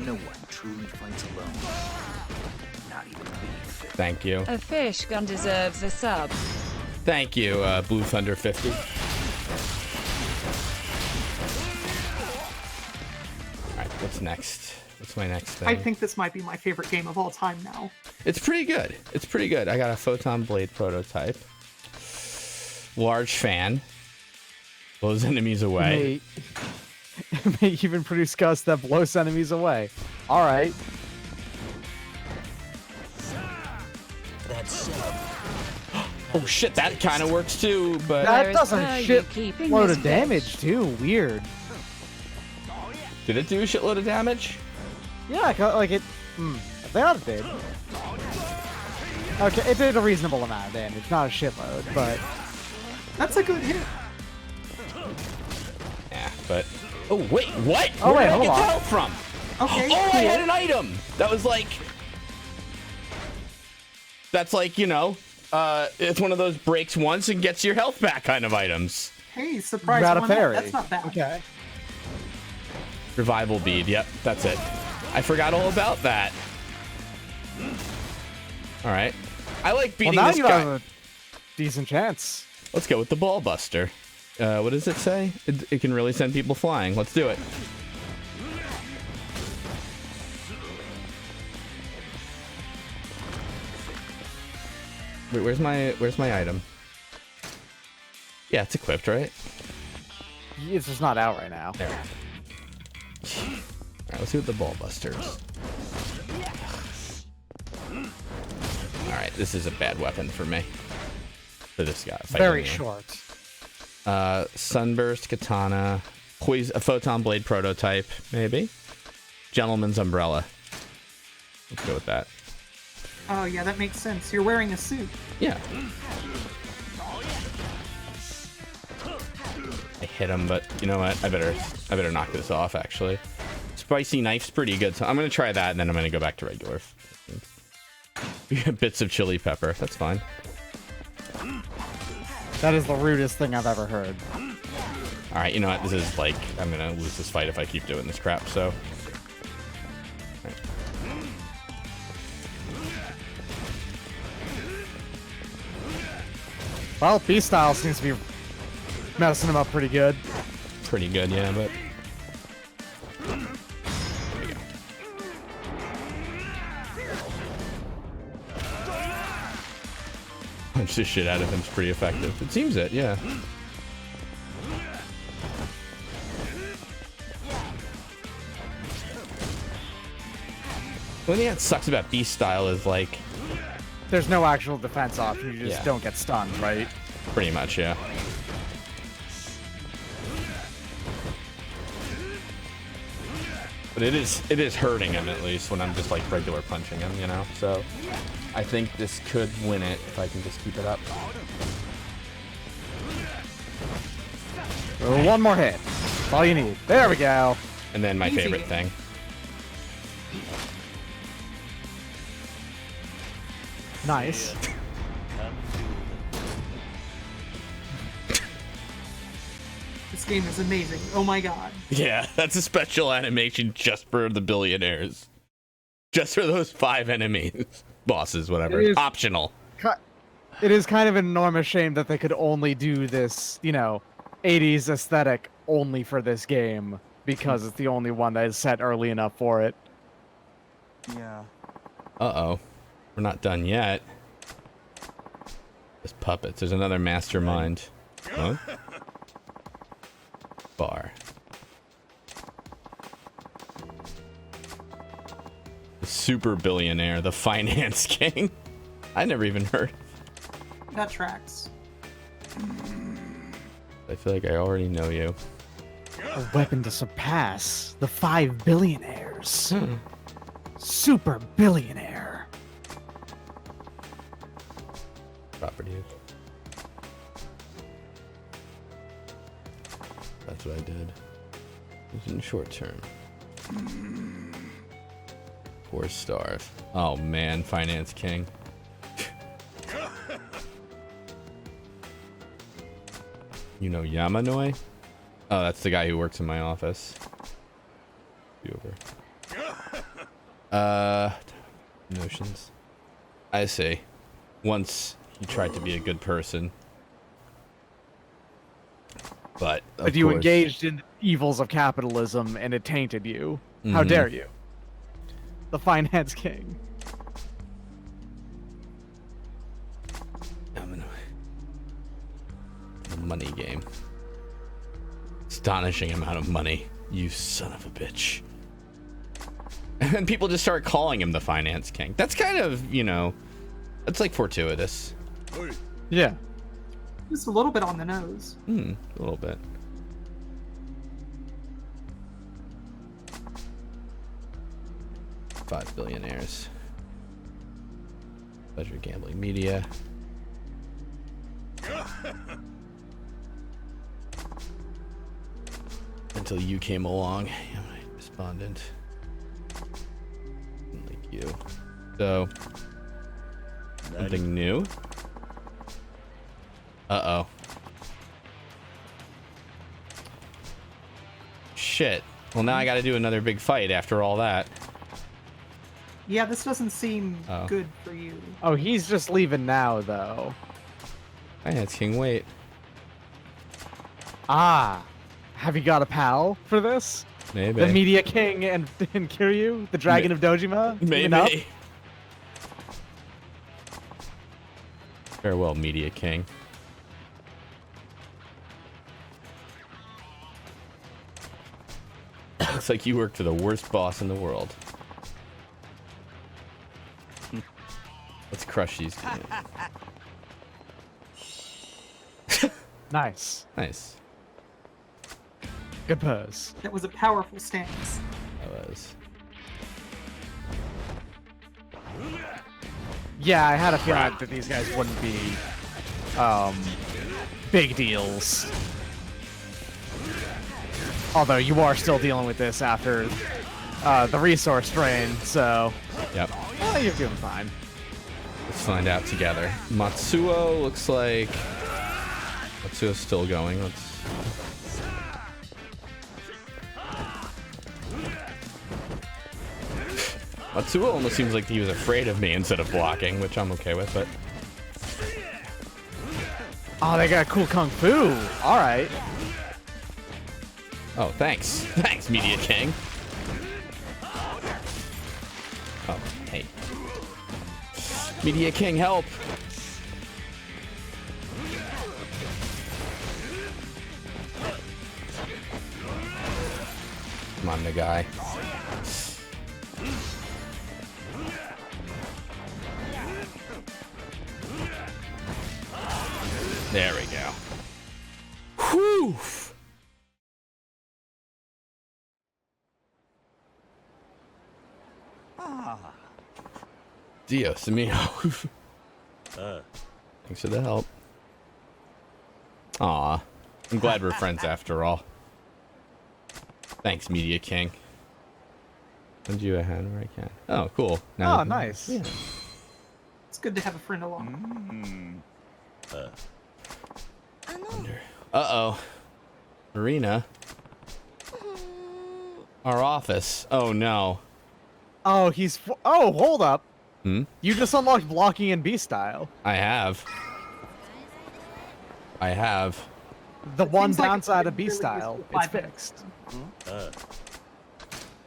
No one truly fights alone. Not even beef. Thank you. A fish gun deserves a sub. Thank you, Blue Thunder 50. Alright, what's next? What's my next thing? I think this might be my favorite game of all time now. It's pretty good. It's pretty good. I got a Photon Blade prototype. Large fan. Blows enemies away. May even produce gust that blows enemies away. Alright. That's Oh shit, that kind of works too, but... That Where is doesn't her, you shit keeping load this of damage too. Weird. Did it do a shitload of damage? Yeah, like it... They ought to did. Okay, it did a reasonable amount of damage. Not a shitload, but... That's a good hit. Yeah, but... Oh, wait, what? Oh, Where wait, did I hold get on. the health from? Okay, Oh, I cool. had an item! That was like... That's like, you know... it's one of those breaks once and gets your health back kind of items. Hey, surprise Got a one up. fairy. That's not bad. Okay. Revival bead, yep, that's it. I forgot all about that. Alright. I like beating Well, now this you guy. have a decent chance. Let's go with the ball buster. What does it say? It can really send people flying. Let's do it. Wait, where's my item? Yeah, it's equipped, right? It's just not out right now. There. Alright, let's see what the ball buster is. Alright, this is a bad weapon for me. For this guy. Very me. short. Sunburst Katana. A Photon Blade prototype, maybe. Gentleman's Umbrella. Let's go with that. Oh yeah, that makes sense. You're wearing a suit. Yeah. I hit him, but you know what? I better knock this off, actually. Spicy knife's pretty good, so I'm gonna try that, and then I'm gonna go back to regular. We have bits of chili pepper. That's fine. That is the rudest thing I've ever heard. All right, you know what? This is like, I'm gonna lose this fight if I keep doing this crap, so. Right. Well, B-Style seems to be messing him up pretty good. Pretty good, yeah, but. There we go. Punch the shit out of him's pretty effective. It seems it, yeah. The only thing that sucks about Beast Style is like... There's no actual defense option, you just don't get stunned, right? Pretty much, yeah. But it is hurting him at least when I'm just like regular punching him, you know? So I think this could win it if I can just keep it up. One more hit. That's all you need. There we go. And then my favorite thing. Nice. This game is amazing. Oh my god. Yeah, that's a special animation just for the billionaires. Just for those 5 enemies. Bosses, whatever. Optional. It is kind of an enormous shame that they could only do this, you know, 80s aesthetic only for this game. Because it's the only one that is set early enough for it. Yeah. Uh-oh. We're not done yet. There's puppets. There's another mastermind. Huh? Bar. The super billionaire, the finance king. I never even heard. That tracks. I feel like I already know you. A weapon to surpass the 5 billionaires. Super billionaire. Property. That's what I did. It was in short term. 4 stars. Oh man, finance king. You know Yamanoi? Oh, that's the guy who works in my office. Be over. Notions. I see. Once he tried to be a good person. But you engaged in evils of capitalism and it tainted you. How dare you? The finance king. The money game. Astonishing amount of money. You son of a bitch. And then people just start calling him the finance king. That's kind of, you know, that's like fortuitous. Yeah. Just a little bit on the nose. A little bit. Five billionaires. Pleasure gambling media. Until you came along. Yeah, my respondent. Like you. So, something new? Uh-oh. Shit. Well, now I gotta do another big fight after all that. Yeah, this doesn't seem good for you. Oh, he's just leaving now, though. Finance king, wait. Ah. Have you got a pal for this? Maybe. The Media King and Kiryu? The Dragon of Dojima? Maybe. Farewell, Media King. Looks like you work for the worst boss in the world. Let's crush these guys. Nice. Nice. Good pose. That was a powerful stance. That was. Yeah, I had a feeling that these guys wouldn't be big deals. Although you are still dealing with this after the resource drain, so Yep. you're doing fine. Let's find out together. Matsuo looks like Matsuo's still going. Matsuo almost seems like he was afraid of me instead of blocking, which I'm okay with, but Oh, they got cool kung fu. All right. oh, thanks. Thanks, Media King. Oh, hey. Media King, help. Come on, the guy. There we go. Whew. Dios mío. Thanks for the help. Aw. I'm glad we're friends after all. Thanks, Media King. Send you a hand where I can. Oh, cool. Now nice. Yeah. It's good to have a friend along. Uh-oh. Marina. Our office. Oh, no. Oh, oh, hold up. Hmm? You just unlocked blocking in B style. I have. The one seems like downside it's of B really style, useful it's 5 minutes. fixed.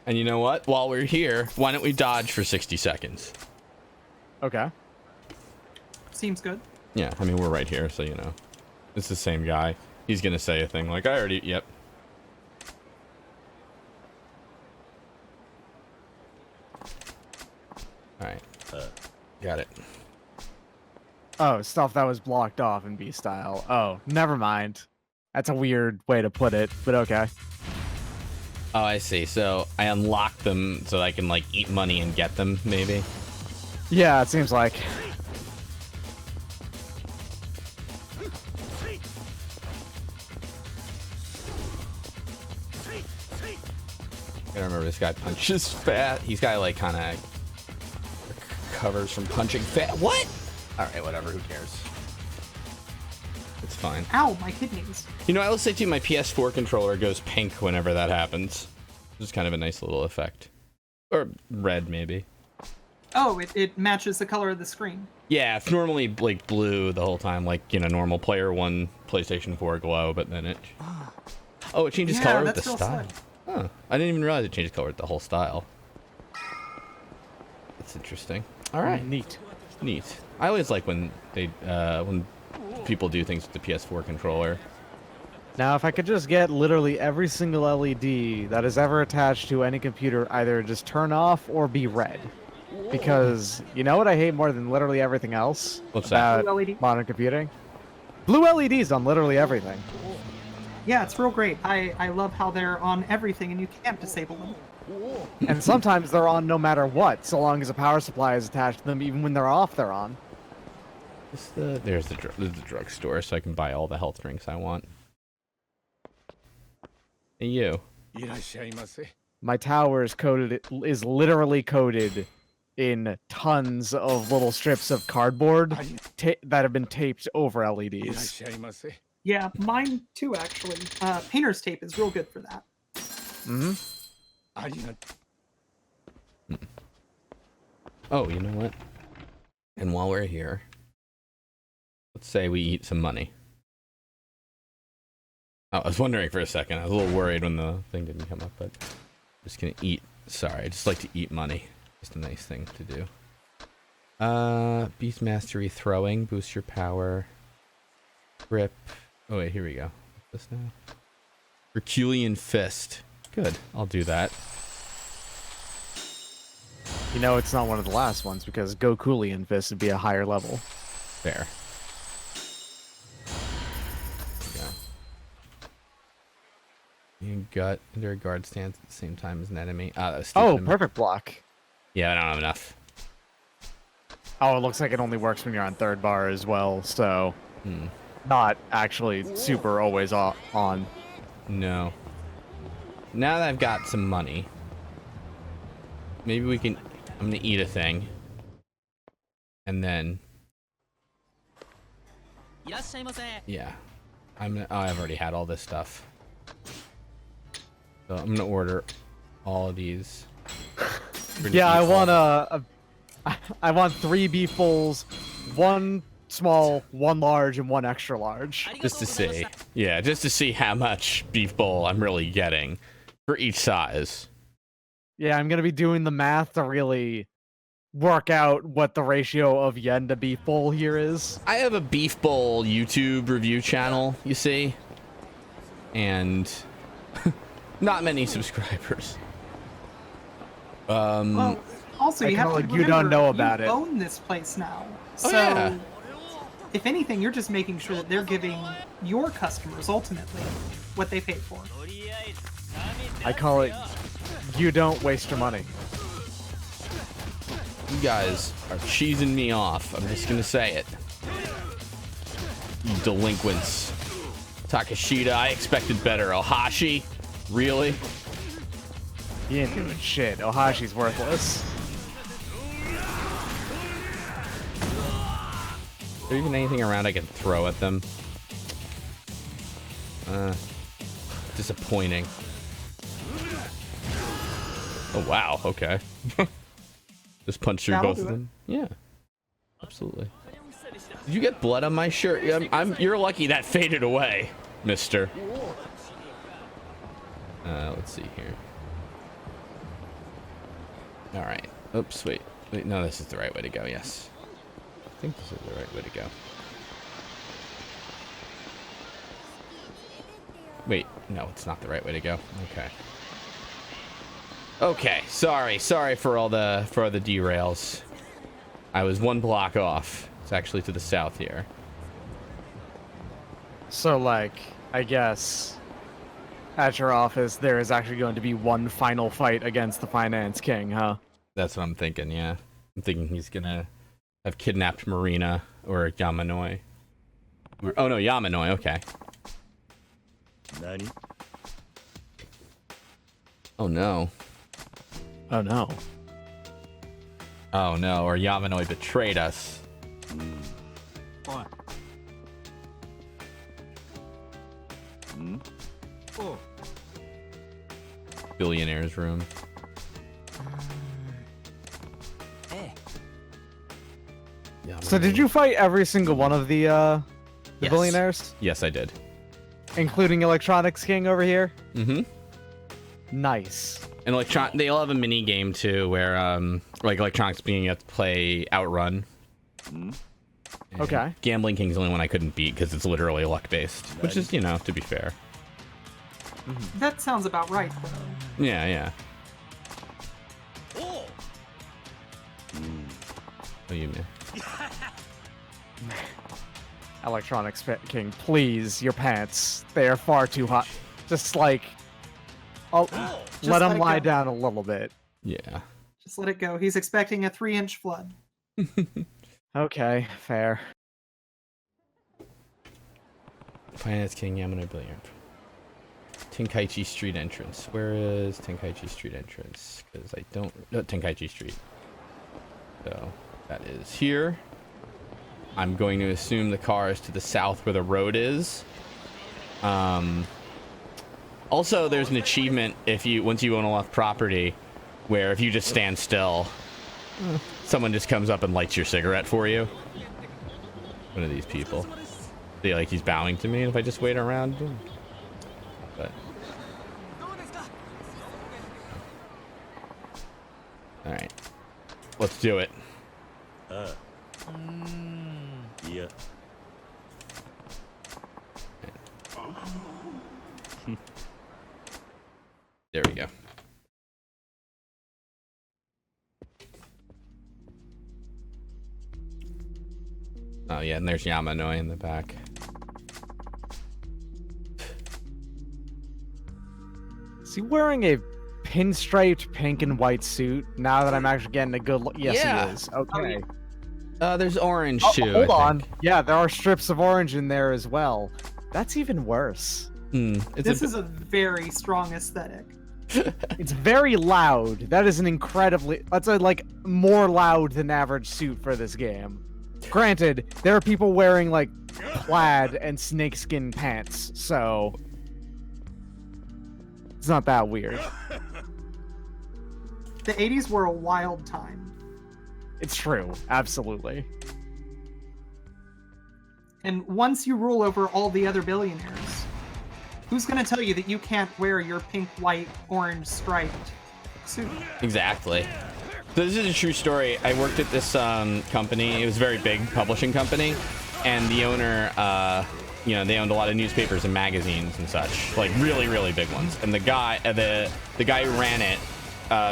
And you know what? While we're here, why don't we dodge for 60 seconds? Okay. Seems good. Yeah, I mean, we're right here, so you know. It's the same guy. He's gonna say a thing like, I already, yep. Alright. Got it. Oh, stuff that was blocked off in B style. Oh, never mind. That's a weird way to put it, but okay. Oh, I see. So I unlock them so I can, like, eat money and get them, maybe? Yeah, it seems like. I gotta remember this guy punches fat. He's got, like, kind of recovers from punching fat. What? Alright, whatever. Who cares? It's fine. Ow, my kidneys. You know, I will say too, my PS4 controller goes pink whenever that happens. Which is kind of a nice little effect. Or red, maybe. Oh, it matches the color of the screen. Yeah, it's normally like blue the whole time, like, you know, normal player 1 PlayStation 4 glow, but then it... Oh, it changes Yeah, color with that's the real style. Huh. I didn't even realize it changes color with the whole style. That's interesting. Alright. Neat. Neat. I always like when they, when people do things with the PS4 controller. Now, if I could just get literally every single LED that is ever attached to any computer either just turn off or be red. Because you know what I hate more than literally everything else What's that? about Blue LED? modern computing? Blue LEDs on literally everything. Yeah, it's real great. I love how they're on everything and you can't disable them. And sometimes they're on no matter what, so long as a power supply is attached to them. Even when they're off, they're on. There's the drugstore, so I can buy all the health drinks I want. Hey, you. My tower is literally coated in tons of little strips of cardboard that have been taped over LEDs. Yeah, mine too, actually. Painter's tape is real good for that. Mm-hmm. Oh, you know what? And while we're here, let's say we eat some money. Oh, I was wondering for a second. I was a little worried when the thing didn't come up, but I'm just gonna eat. Sorry, I just like to eat money. Just a nice thing to do. Beast Mastery Throwing. Boost your power. Grip. Oh wait, here we go. What's this now? Herculean Fist. Good, I'll do that. You know, it's not one of the last ones because Gokulian Fist would be a higher level. There. You gut under a guard stance at the same time as an enemy. Ah, that was stupid. Oh, perfect block. Yeah, I don't have enough. Oh, it looks like it only works when you're on third bar as well, so not actually super always on. No. Now that I've got some money, maybe we can... I'm gonna eat a thing. And then... Yeah. I've already had all this stuff. So I'm gonna order all of these. Yeah, I want 3 beef bowls, 1 small, 1 large, and 1 extra large. Just to see. Yeah, just to see how much beef bowl I'm really getting for each size. Yeah, I'm gonna be doing the math to really work out what the ratio of yen to beef bowl here is. I have a beef bowl YouTube review channel, you see, and not many subscribers. Well, also you have to remember, you don't know about you it. own this place now, so yeah. if anything, you're just making sure that they're giving your customers ultimately what they paid for. I call it, you don't waste your money. You guys are cheesing me off. I'm just gonna say it. You delinquents. Takashita, I expected better. Ohashi? Really? He ain't doing shit. Ohashi's worthless. Is there even anything around I can throw at them? Disappointing. Oh wow, okay. Just punch through both of them. Yeah, absolutely. Did you get blood on my shirt? You're lucky that faded away, mister. Let's see here. All right. Oops, wait. No, this is the right way to go. Yes. I think this is the right way to go. Wait, no, it's not the right way to go. Okay. Okay, sorry for all the derails. I was 1 block off. It's actually to the south here. So, like, I guess at your office there is actually going to be 1 final fight against the Finance King, huh? That's what I'm thinking, yeah. I'm thinking he's gonna have kidnapped Marina or Yamanoi. Oh no, Yamanoi, okay. Nani? Oh no. Oh no. Oh no, or Yamanoi betrayed us. Billionaires room. So did you fight every single one of the Yes. billionaires? Yes, I did. Including Electronics King over here? Mm-hmm. Nice. And they all have a mini game too, where like Electronics being able to play Outrun. Okay. Gambling King's the only one I couldn't beat because it's literally luck based, which is, you know, to be fair. That sounds about right, though. Yeah, yeah. Oh, you mean? Electronics King, please, your pants. They are far too hot. Just like, let him lie down a little bit. Yeah. Just let it go. He's expecting a 3-inch flood. Okay, fair. Finance King, Yamano Billiard. Tenkaichi Street entrance. Where is Tenkaichi Street entrance? Because I don't... No, Tenkaichi Street. So, that is here. I'm going to assume the car is to the south where the road is. Also, there's an achievement once you own a lot of property, where if you just stand still, someone just comes up and lights your cigarette for you. One of these people. See, like, he's bowing to me, and if I just wait around, but... Alright. Let's do it. Yeah. There we go. Oh yeah, and there's Yamanoi in the back. Is he wearing a pinstriped pink and white suit now that I'm actually getting a good look? Yes, Yeah. he is. Okay. There's orange too. Hold on. Yeah, there are strips of orange in there as well. That's even worse. This is a very strong aesthetic. It's very loud. That is an incredibly... That's a, like, more loud than average suit for this game. Granted, there are people wearing, like, plaid and snakeskin pants, so... It's not that weird. The 80s were a wild time. It's true. Absolutely. And once you rule over all the other billionaires, who's going to tell you that you can't wear your pink, white, orange striped suit? Exactly. So this is a true story. I worked at this company. It was a very big publishing company, and the owner, you know, they owned a lot of newspapers and magazines and such, like really, really big ones. And the guy, the guy who ran it,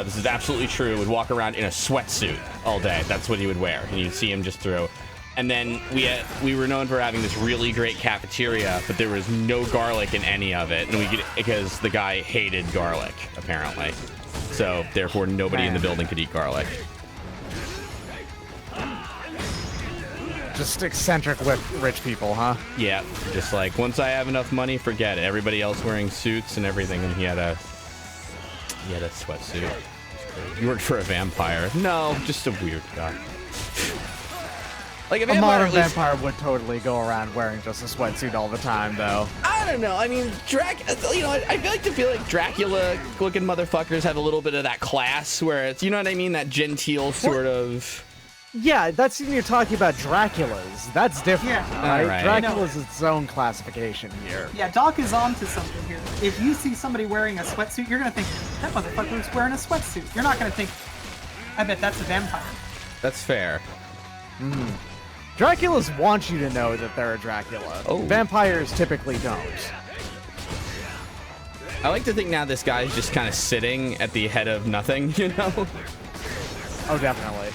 this is absolutely true, would walk around in a sweatsuit all day. That's what he would wear, and you'd see him just through. And then we were known for having this really great cafeteria, but there was no garlic in any of it, and we could, because the guy hated garlic apparently, so therefore nobody in the building could eat garlic. Just eccentric rich people, huh? Yeah, just like, once I have enough money, forget it. Everybody else wearing suits and everything, and he had a sweatsuit. He worked for a vampire. No, just a weird guy. Like a modern vampire would totally go around wearing just a sweatsuit all the time, though. I don't know. I mean, you know, I feel like Dracula-looking motherfuckers have a little bit of that class where it's, you know what I mean, that genteel sort of. Yeah, that's when you're talking about Dracula's. That's different. Yeah. Right? All right. Dracula's its own classification here. Yeah, Doc is onto something here. If you see somebody wearing a sweatsuit, you're gonna think, that motherfucker's wearing a sweatsuit. You're not gonna think, I bet that's a vampire. That's fair. Draculas want you to know that they're a Dracula. Oh. Vampires typically don't. I like to think now this guy's just kind of sitting at the head of nothing, you know? Oh, definitely.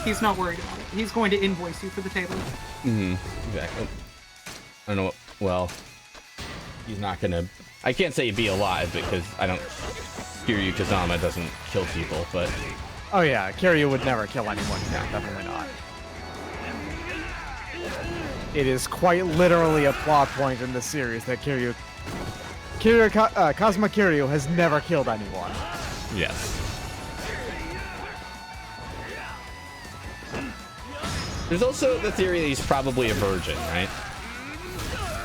He's not worried about it. He's going to invoice you for the table. Exactly. I don't know. Well, he's not gonna. I can't say he'd be alive because I don't. Kiryu Kazama doesn't kill people, but. Oh yeah, Kiryu would never kill anyone. No, definitely not. It is quite literally a plot point in this series that Kazuma Kiryu has never killed anyone. Yes. There's also the theory that he's probably a virgin, right?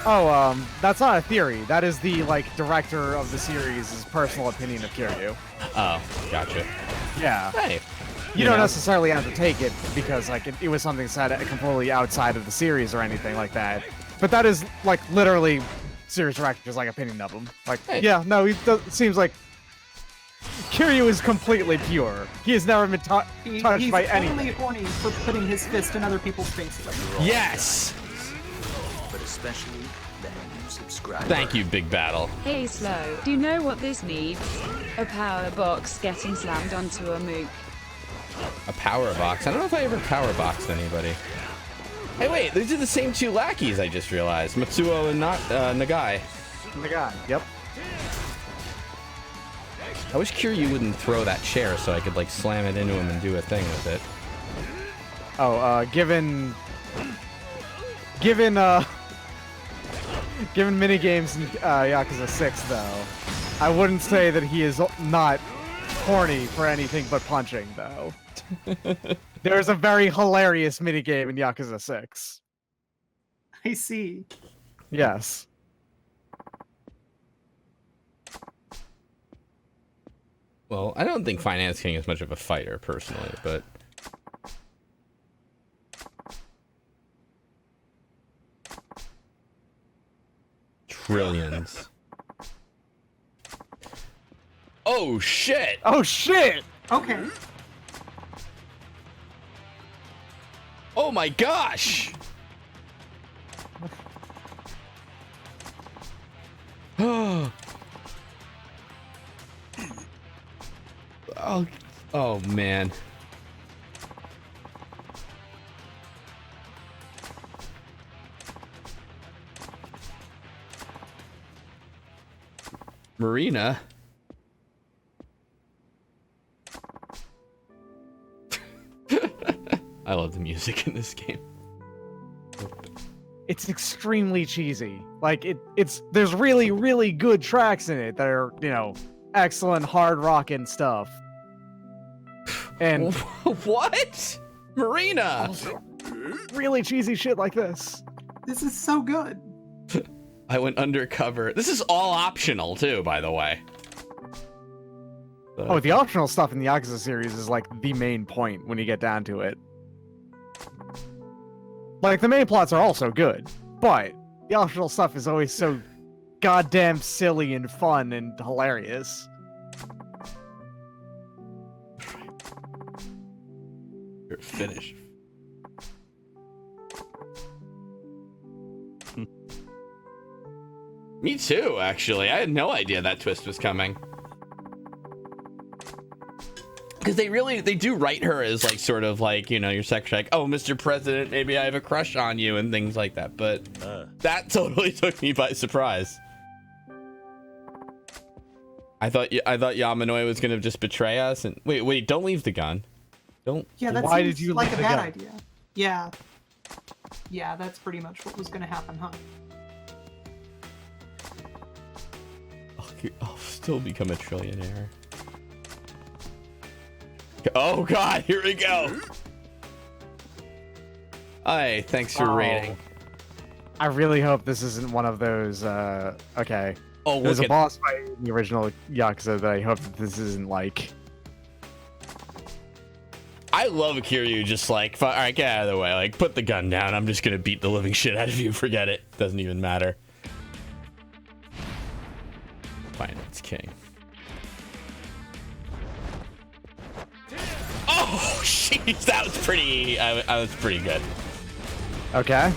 Oh, that's not a theory. That is the, like, director of the series' personal opinion of Kiryu. Oh, gotcha. Yeah. Hey. You don't necessarily have to take it because, like, it was something said completely outside of the series or anything like that. But that is, like, literally series director's, like, opinion of him. Like, hey. Yeah, no, it seems like Kiryu is completely pure. He has never been touched by anything. He's only horny for putting his fist in other people's faces. Yes! But especially that new subscriber. Thank you, Big Battle. Hey Slow, do you know what this needs? A power box getting slammed onto a mook. A power box? I don't know if I ever power boxed anybody. Hey, wait, these are the same two lackeys, I just realized. Matsuo and Nagai. Nagai, yep. I wish Kiryu wouldn't throw that chair so I could, like, slam it into him and do a thing with it. Oh, given minigames in Yakuza 6, though, I wouldn't say that he is not horny for anything but punching, though. There's a very hilarious minigame in Yakuza 6. I see. Yes. Well, I don't think Finance King is much of a fighter, personally, but... Trillions. Oh, shit! Oh, shit! Okay. Oh my gosh! Oh man. Marina. I love the music in this game. It's extremely cheesy. Like there's really, really good tracks in it that are, you know, excellent hard rockin' stuff. And what? Marina! Really cheesy shit like this. This is so good. I went undercover. This is all optional too, by the way. Oh, the optional stuff in the Yakuza series is like the main point when you get down to it. Like, the main plots are also good, but the optional stuff is always so goddamn silly and fun and hilarious. You're finished. Me too, actually. I had no idea that twist was coming. Because they do write her as like sort of like, you know, your secretary, like, oh, Mr. President, maybe I have a crush on you and things like that. But that totally took me by surprise. I thought Yamanoi was gonna just betray us and wait, don't leave the gun. Don't. Yeah, that why seems did you like leave a the bad gun? idea. Yeah. Yeah, that's pretty much what was gonna happen, huh? I'll still become a trillionaire. Oh god, here we go. Hi, thanks for rating. I really hope this isn't one of those, okay. Oh, there's a boss fight in the original Yakuza that I hope that this isn't like. I love Kiryu just like, all right, get out of the way. Like, put the gun down. I'm just gonna beat the living shit out of you. Forget it. Doesn't even matter. Finance King. Oh, jeez, that was pretty. I was pretty good. Okay.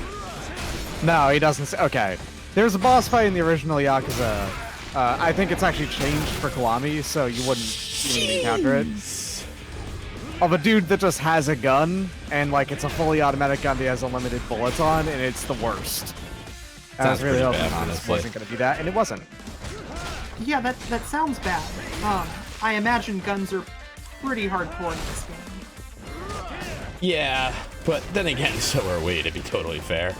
No, he doesn't. Okay. There's a boss fight in the original Yakuza. I think it's actually changed for Kiwami, so you wouldn't even encounter it. Of a dude that just has a gun, and like it's a fully automatic gun that has unlimited bullets on, and it's the worst. And I was really hoping this wasn't going to be that, and it wasn't. Yeah, that sounds bad. I imagine guns are pretty hardcore in this game. Yeah, but then again, so are we, to be totally fair.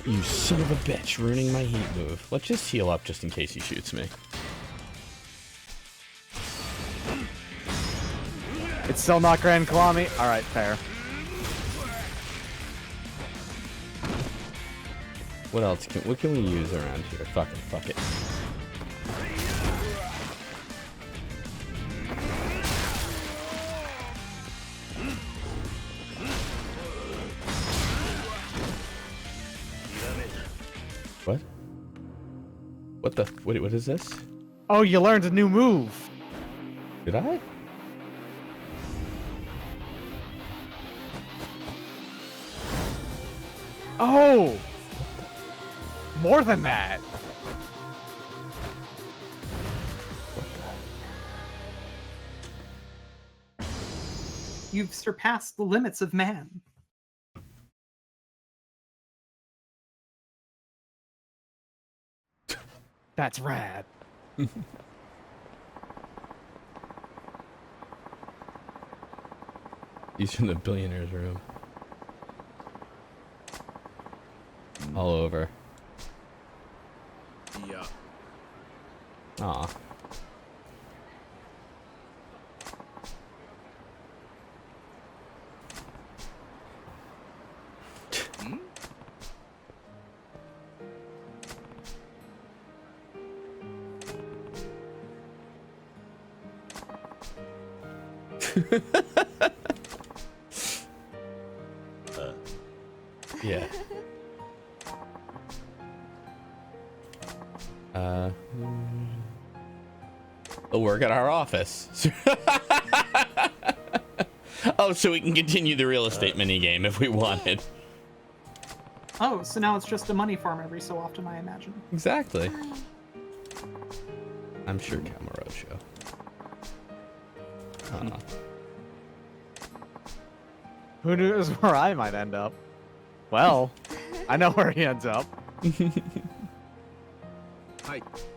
You son of a bitch, ruining my heat move. Let's just heal up just in case he shoots me. It's still not Grand Kiwami? Alright, fair. What else what can we use around here? Fuck it. What? What is this? Oh, you learned a new move. Did I? Oh! More than that. You've surpassed the limits of man. That's rad. He's in the billionaire's room. All over. Yeah. Aw. Yeah. They'll work at our office. Oh, so we can continue the real estate minigame if we wanted. Oh, so now it's just a money farm every so often, I imagine. Exactly. I'm sure Kamurocho. Who knows where I might end up? Well, I know where he ends up.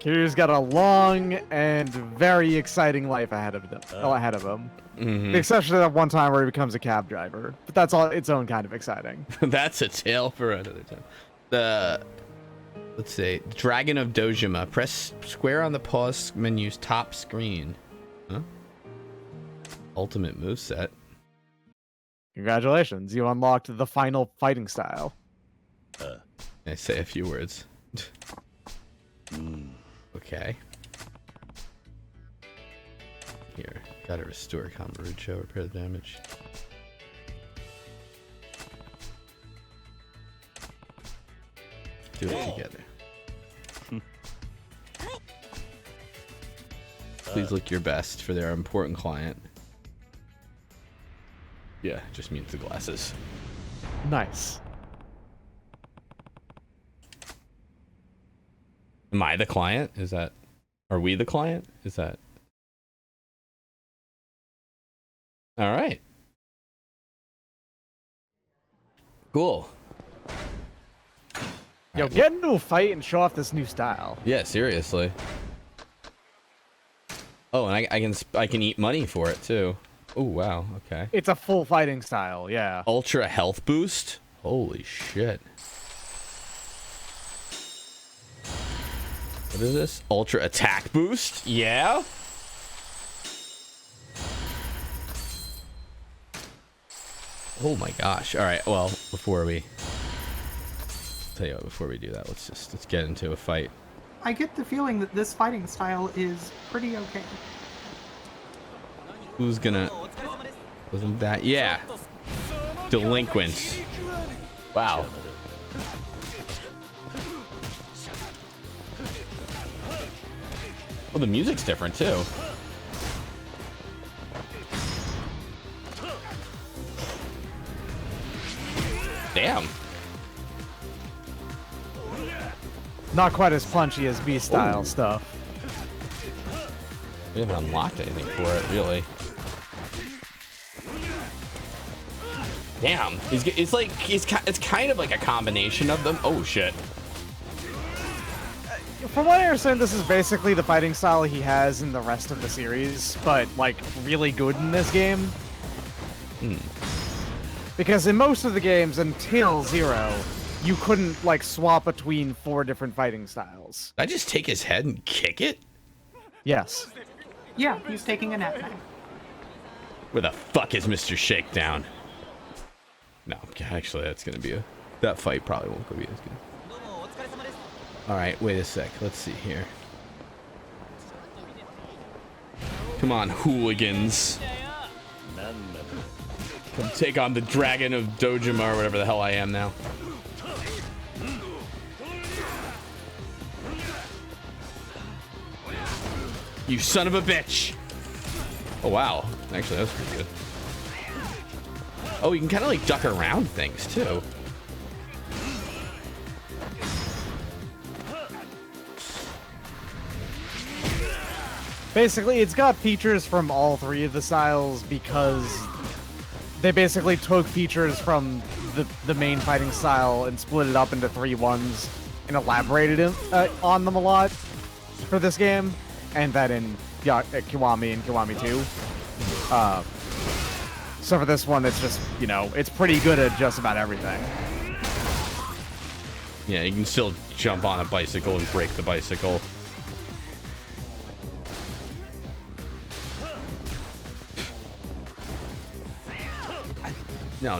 Kiryu's got a long and very exciting life ahead of him. The exception of that one time where he becomes a cab driver, but that's all its own kind of exciting. That's a tale for another time. Let's see, Dragon of Dojima. Press square on the pause menu's top screen. Huh? Ultimate moveset. Congratulations, you unlocked the final fighting style. I say a few words. Okay. Here, gotta restore Kamarucho, repair the damage. Do it together. Please look your best for their important client. Yeah, just means the glasses. Nice. Am I the client? Is that... Are we the client? Is that... Alright. Cool. Yo, get into a fight and show off this new style. Yeah, seriously. Oh, and I can eat money for it too. Oh wow, okay. It's a full fighting style, yeah. Ultra health boost? Holy shit. What is this? Ultra attack boost? Yeah? Oh my gosh. Alright, well, before we do that, let's get into a fight. I get the feeling that this fighting style is pretty okay. Who's gonna... Wasn't that... Yeah. Delinquents. Wow. Well, the music's different too. Damn. Not quite as punchy as B-style stuff. We haven't unlocked anything for it, really. Damn. It's kind of like a combination of them. Oh, shit. From what I understand, this is basically the fighting style he has in the rest of the series, but, like, really good in this game. Because in most of the games, until Zero, you couldn't, like, swap between 4 different fighting styles. Did I just take his head and kick it? Yes. Yeah, he's taking a nap now. Where the fuck is Mr. Shakedown? No, actually, that's gonna be that fight probably won't go be as good. Alright, wait a sec. Let's see here. Come on, hooligans. Come take on the Dragon of Dojima or whatever the hell I am now. You son of a bitch! Oh wow, actually that was pretty good. Oh, you can kind of like duck around things too. Basically, it's got features from all 3 of the styles because they basically took features from the main fighting style and split it up into 3 ones and elaborated on them a lot for this game, and that in Kiwami and Kiwami 2. So for this one, it's just, you know, it's pretty good at just about everything. Yeah, you can still jump on a bicycle and break the bicycle. No.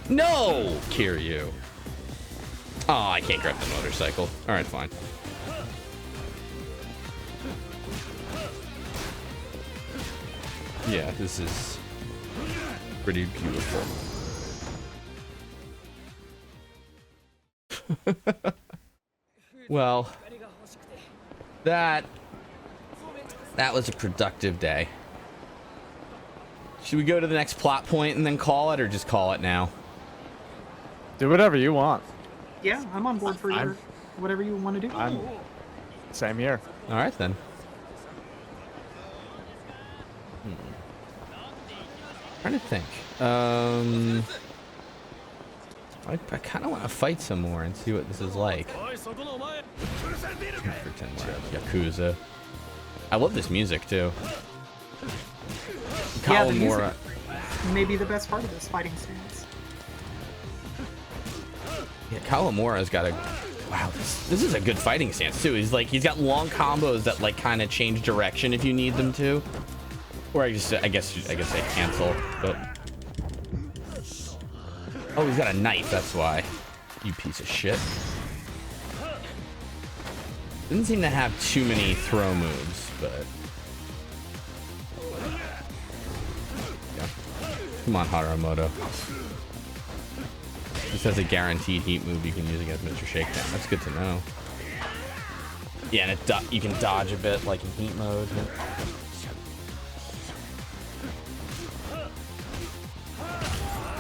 No, Kiryu. Oh, I can't grab the motorcycle. All right, fine. Yeah, this is pretty beautiful. Well, that was a productive day. Should we go to the next plot point and then call it, or just call it now? Do whatever you want. Yeah, I'm on board for your whatever you want to do. Same here. All right then. Trying to think. I kind of want to fight some more and see what this is like. For 10 more. Yakuza. I love this music too. Yeah, the music may be the best part of this fighting stance. Yeah, Kawamura's got a... Wow, this is a good fighting stance too. He's got long combos that like kind of change direction if you need them to. Or I guess they cancel, but... Oh, he's got a knife, that's why. You piece of shit. Doesn't seem to have too many throw moves, but... Yeah. Come on, Haramoto. This has a guaranteed heat move you can use against Mr. Shakedown. That's good to know. Yeah, and you can dodge a bit like in heat mode.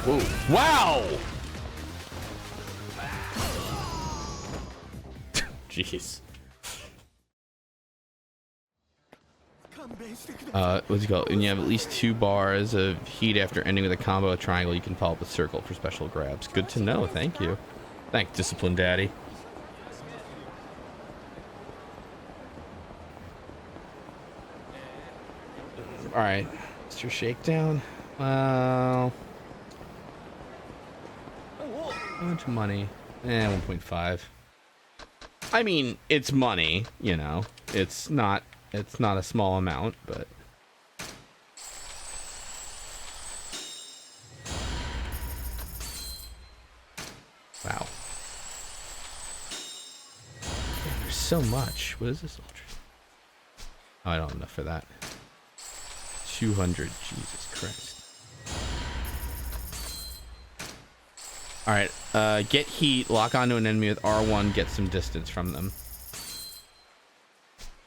Whoa. Wow! Jeez. What's it called? And you have at least 2 bars of heat after ending with a combo triangle. You can follow up with circle for special grabs. Good to know. Thank you. Thanks, Discipline Daddy. All right, Mr. Shakedown. Well, how much money? 1.5. I mean, it's money. You know, it's not a small amount, but. Wow. Man, there's so much. What is this ultra? Oh, I don't have enough for that. 200. Jesus Christ. All right. Get heat. Lock onto an enemy with R1. Get some distance from them.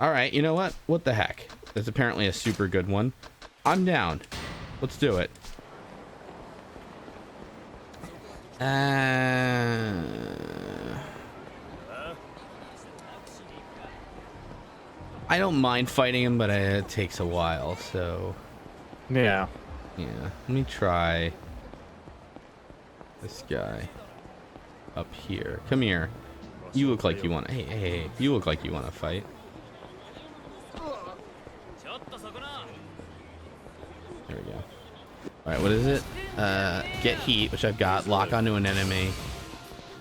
All right. You know what? What the heck? That's apparently a super good one. I'm down. Let's do it. I don't mind fighting him, but it takes a while, so... Yeah. Yeah, let me try this guy up here. Come here. You look like you want... Hey, you look like you want to fight. There we go. Alright, what is it? Get heat, which I've got. Lock onto an enemy.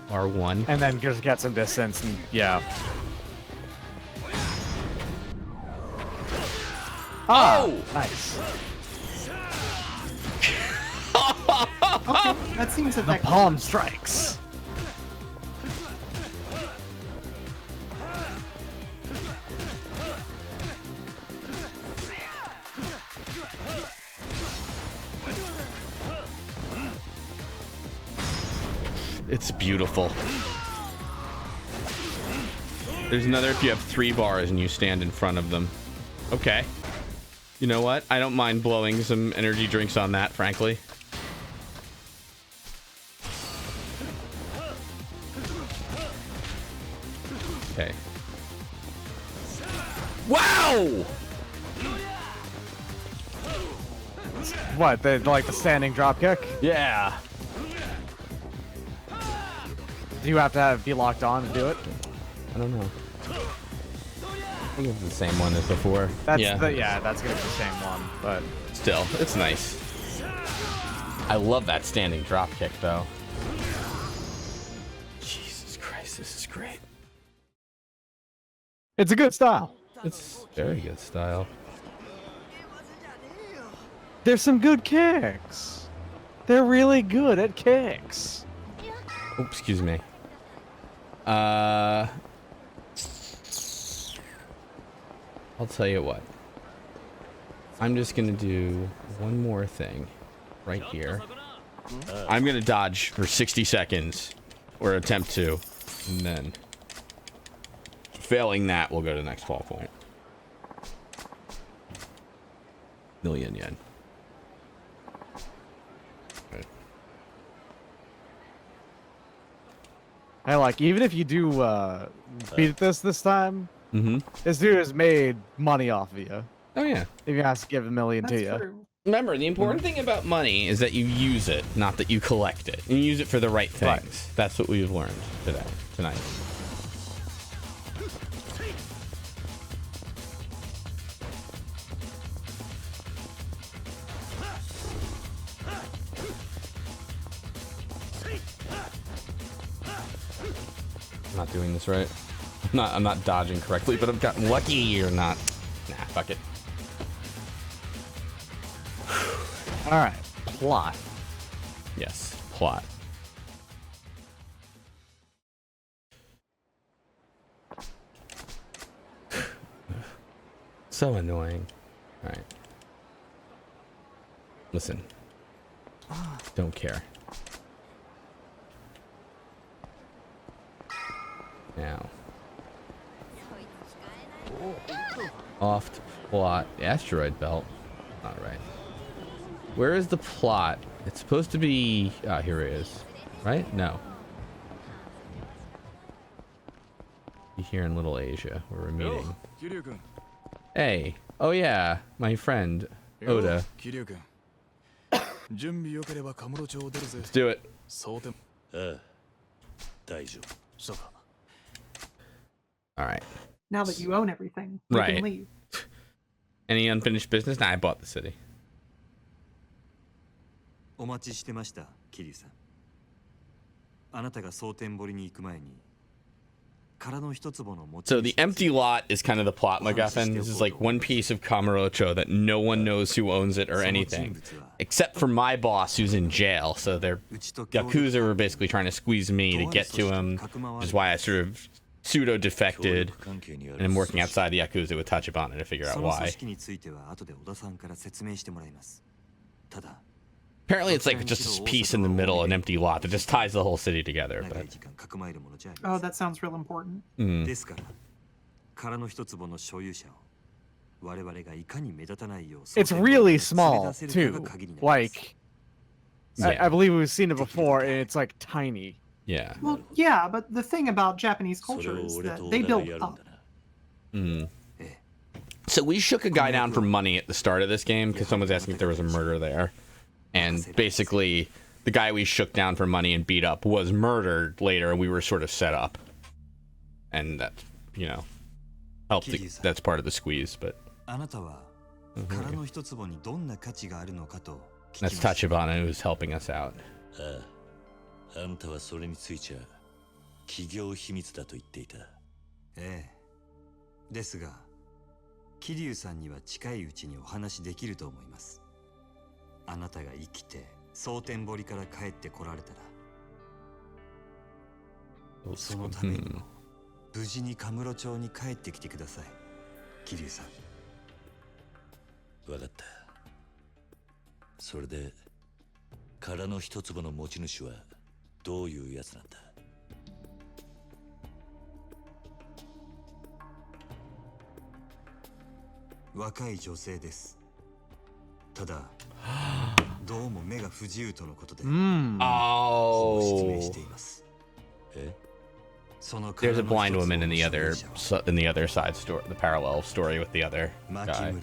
R1. And then just get some distance, and yeah. Oh! Nice. Okay, that seems The effective. palm strikes. It's beautiful. There's another if you have 3 bars and you stand in front of them. Okay. You know what? I don't mind blowing some energy drinks on that, frankly. Okay. Wow! What? Like the standing drop kick? Yeah. Do you have to be locked on to do it? I don't know. I think it's the same one as before. That's that's gonna be the same one, but still, it's nice. I love that standing drop kick, though. Jesus Christ, this is great. it's a good style. It's very good style. There's some good kicks. They're really good at kicks. Oops, excuse me. I'll tell you what. I'm just gonna do one more thing right here. I'm gonna dodge for 60 seconds, or attempt to, and then failing that, we'll go to the next fall point. Million yen. Right. I like, even if you do beat this time, this dude has made money off of you. Oh yeah. If he has to give $1 million to That's you. true. Remember, the important thing about money is that you use it, not that you collect it. You use it for the right things. Right. That's what we've learned tonight. I'm not doing this right. I'm not dodging correctly, but I've gotten lucky or not. Nah, fuck it. All right, plot. Yes, plot. So annoying. All right. Listen. Don't care. Now. Oft plot. Asteroid belt. Not right. Where is the plot? It's supposed to be... Ah, here it is. Right? No. Here in Little Asia, where we're meeting. Hey. Oh yeah, my friend, Oda. Let's do it. Alright. Now that you own everything, you can leave. Any unfinished business? Nah, I bought the city. So the empty lot is kind of the plot MacGuffin. This is like one piece of Kamurocho that no one knows who owns it or anything, except for my boss who's in jail. So they're Yakuza were basically trying to squeeze me to get to him, which is why I sort of pseudo defected, and I'm working outside the Yakuza with Tachibana to figure out why. Apparently it's like just this piece in the middle, an empty lot that just ties the whole city together. But... Oh, that sounds real important. It's really small, too. Like, I believe we've seen it before, and it's like tiny. Yeah. Well, yeah, but the thing about Japanese culture is that they build up. So we shook a guy down for money at the start of this game because someone was asking if there was a murder there. And basically, the guy we shook down for money and beat up was murdered later, and we were sort of set up. And that, you know, helped. That's part of the squeeze, but... That's Tachibana who's helping us out. There's a blind woman in the other side story, the parallel story with the other guy.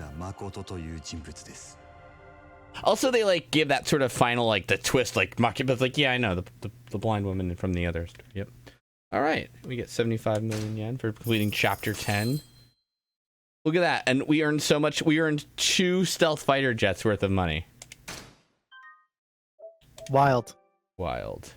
Also, they like give that sort of final like the twist, like but like yeah, I know the blind woman from the other story. Yep. All right, we get 75 million yen for completing chapter 10. Look at that, and we earned so much. We earned 2 stealth fighter jets worth of money. Wild. Wild.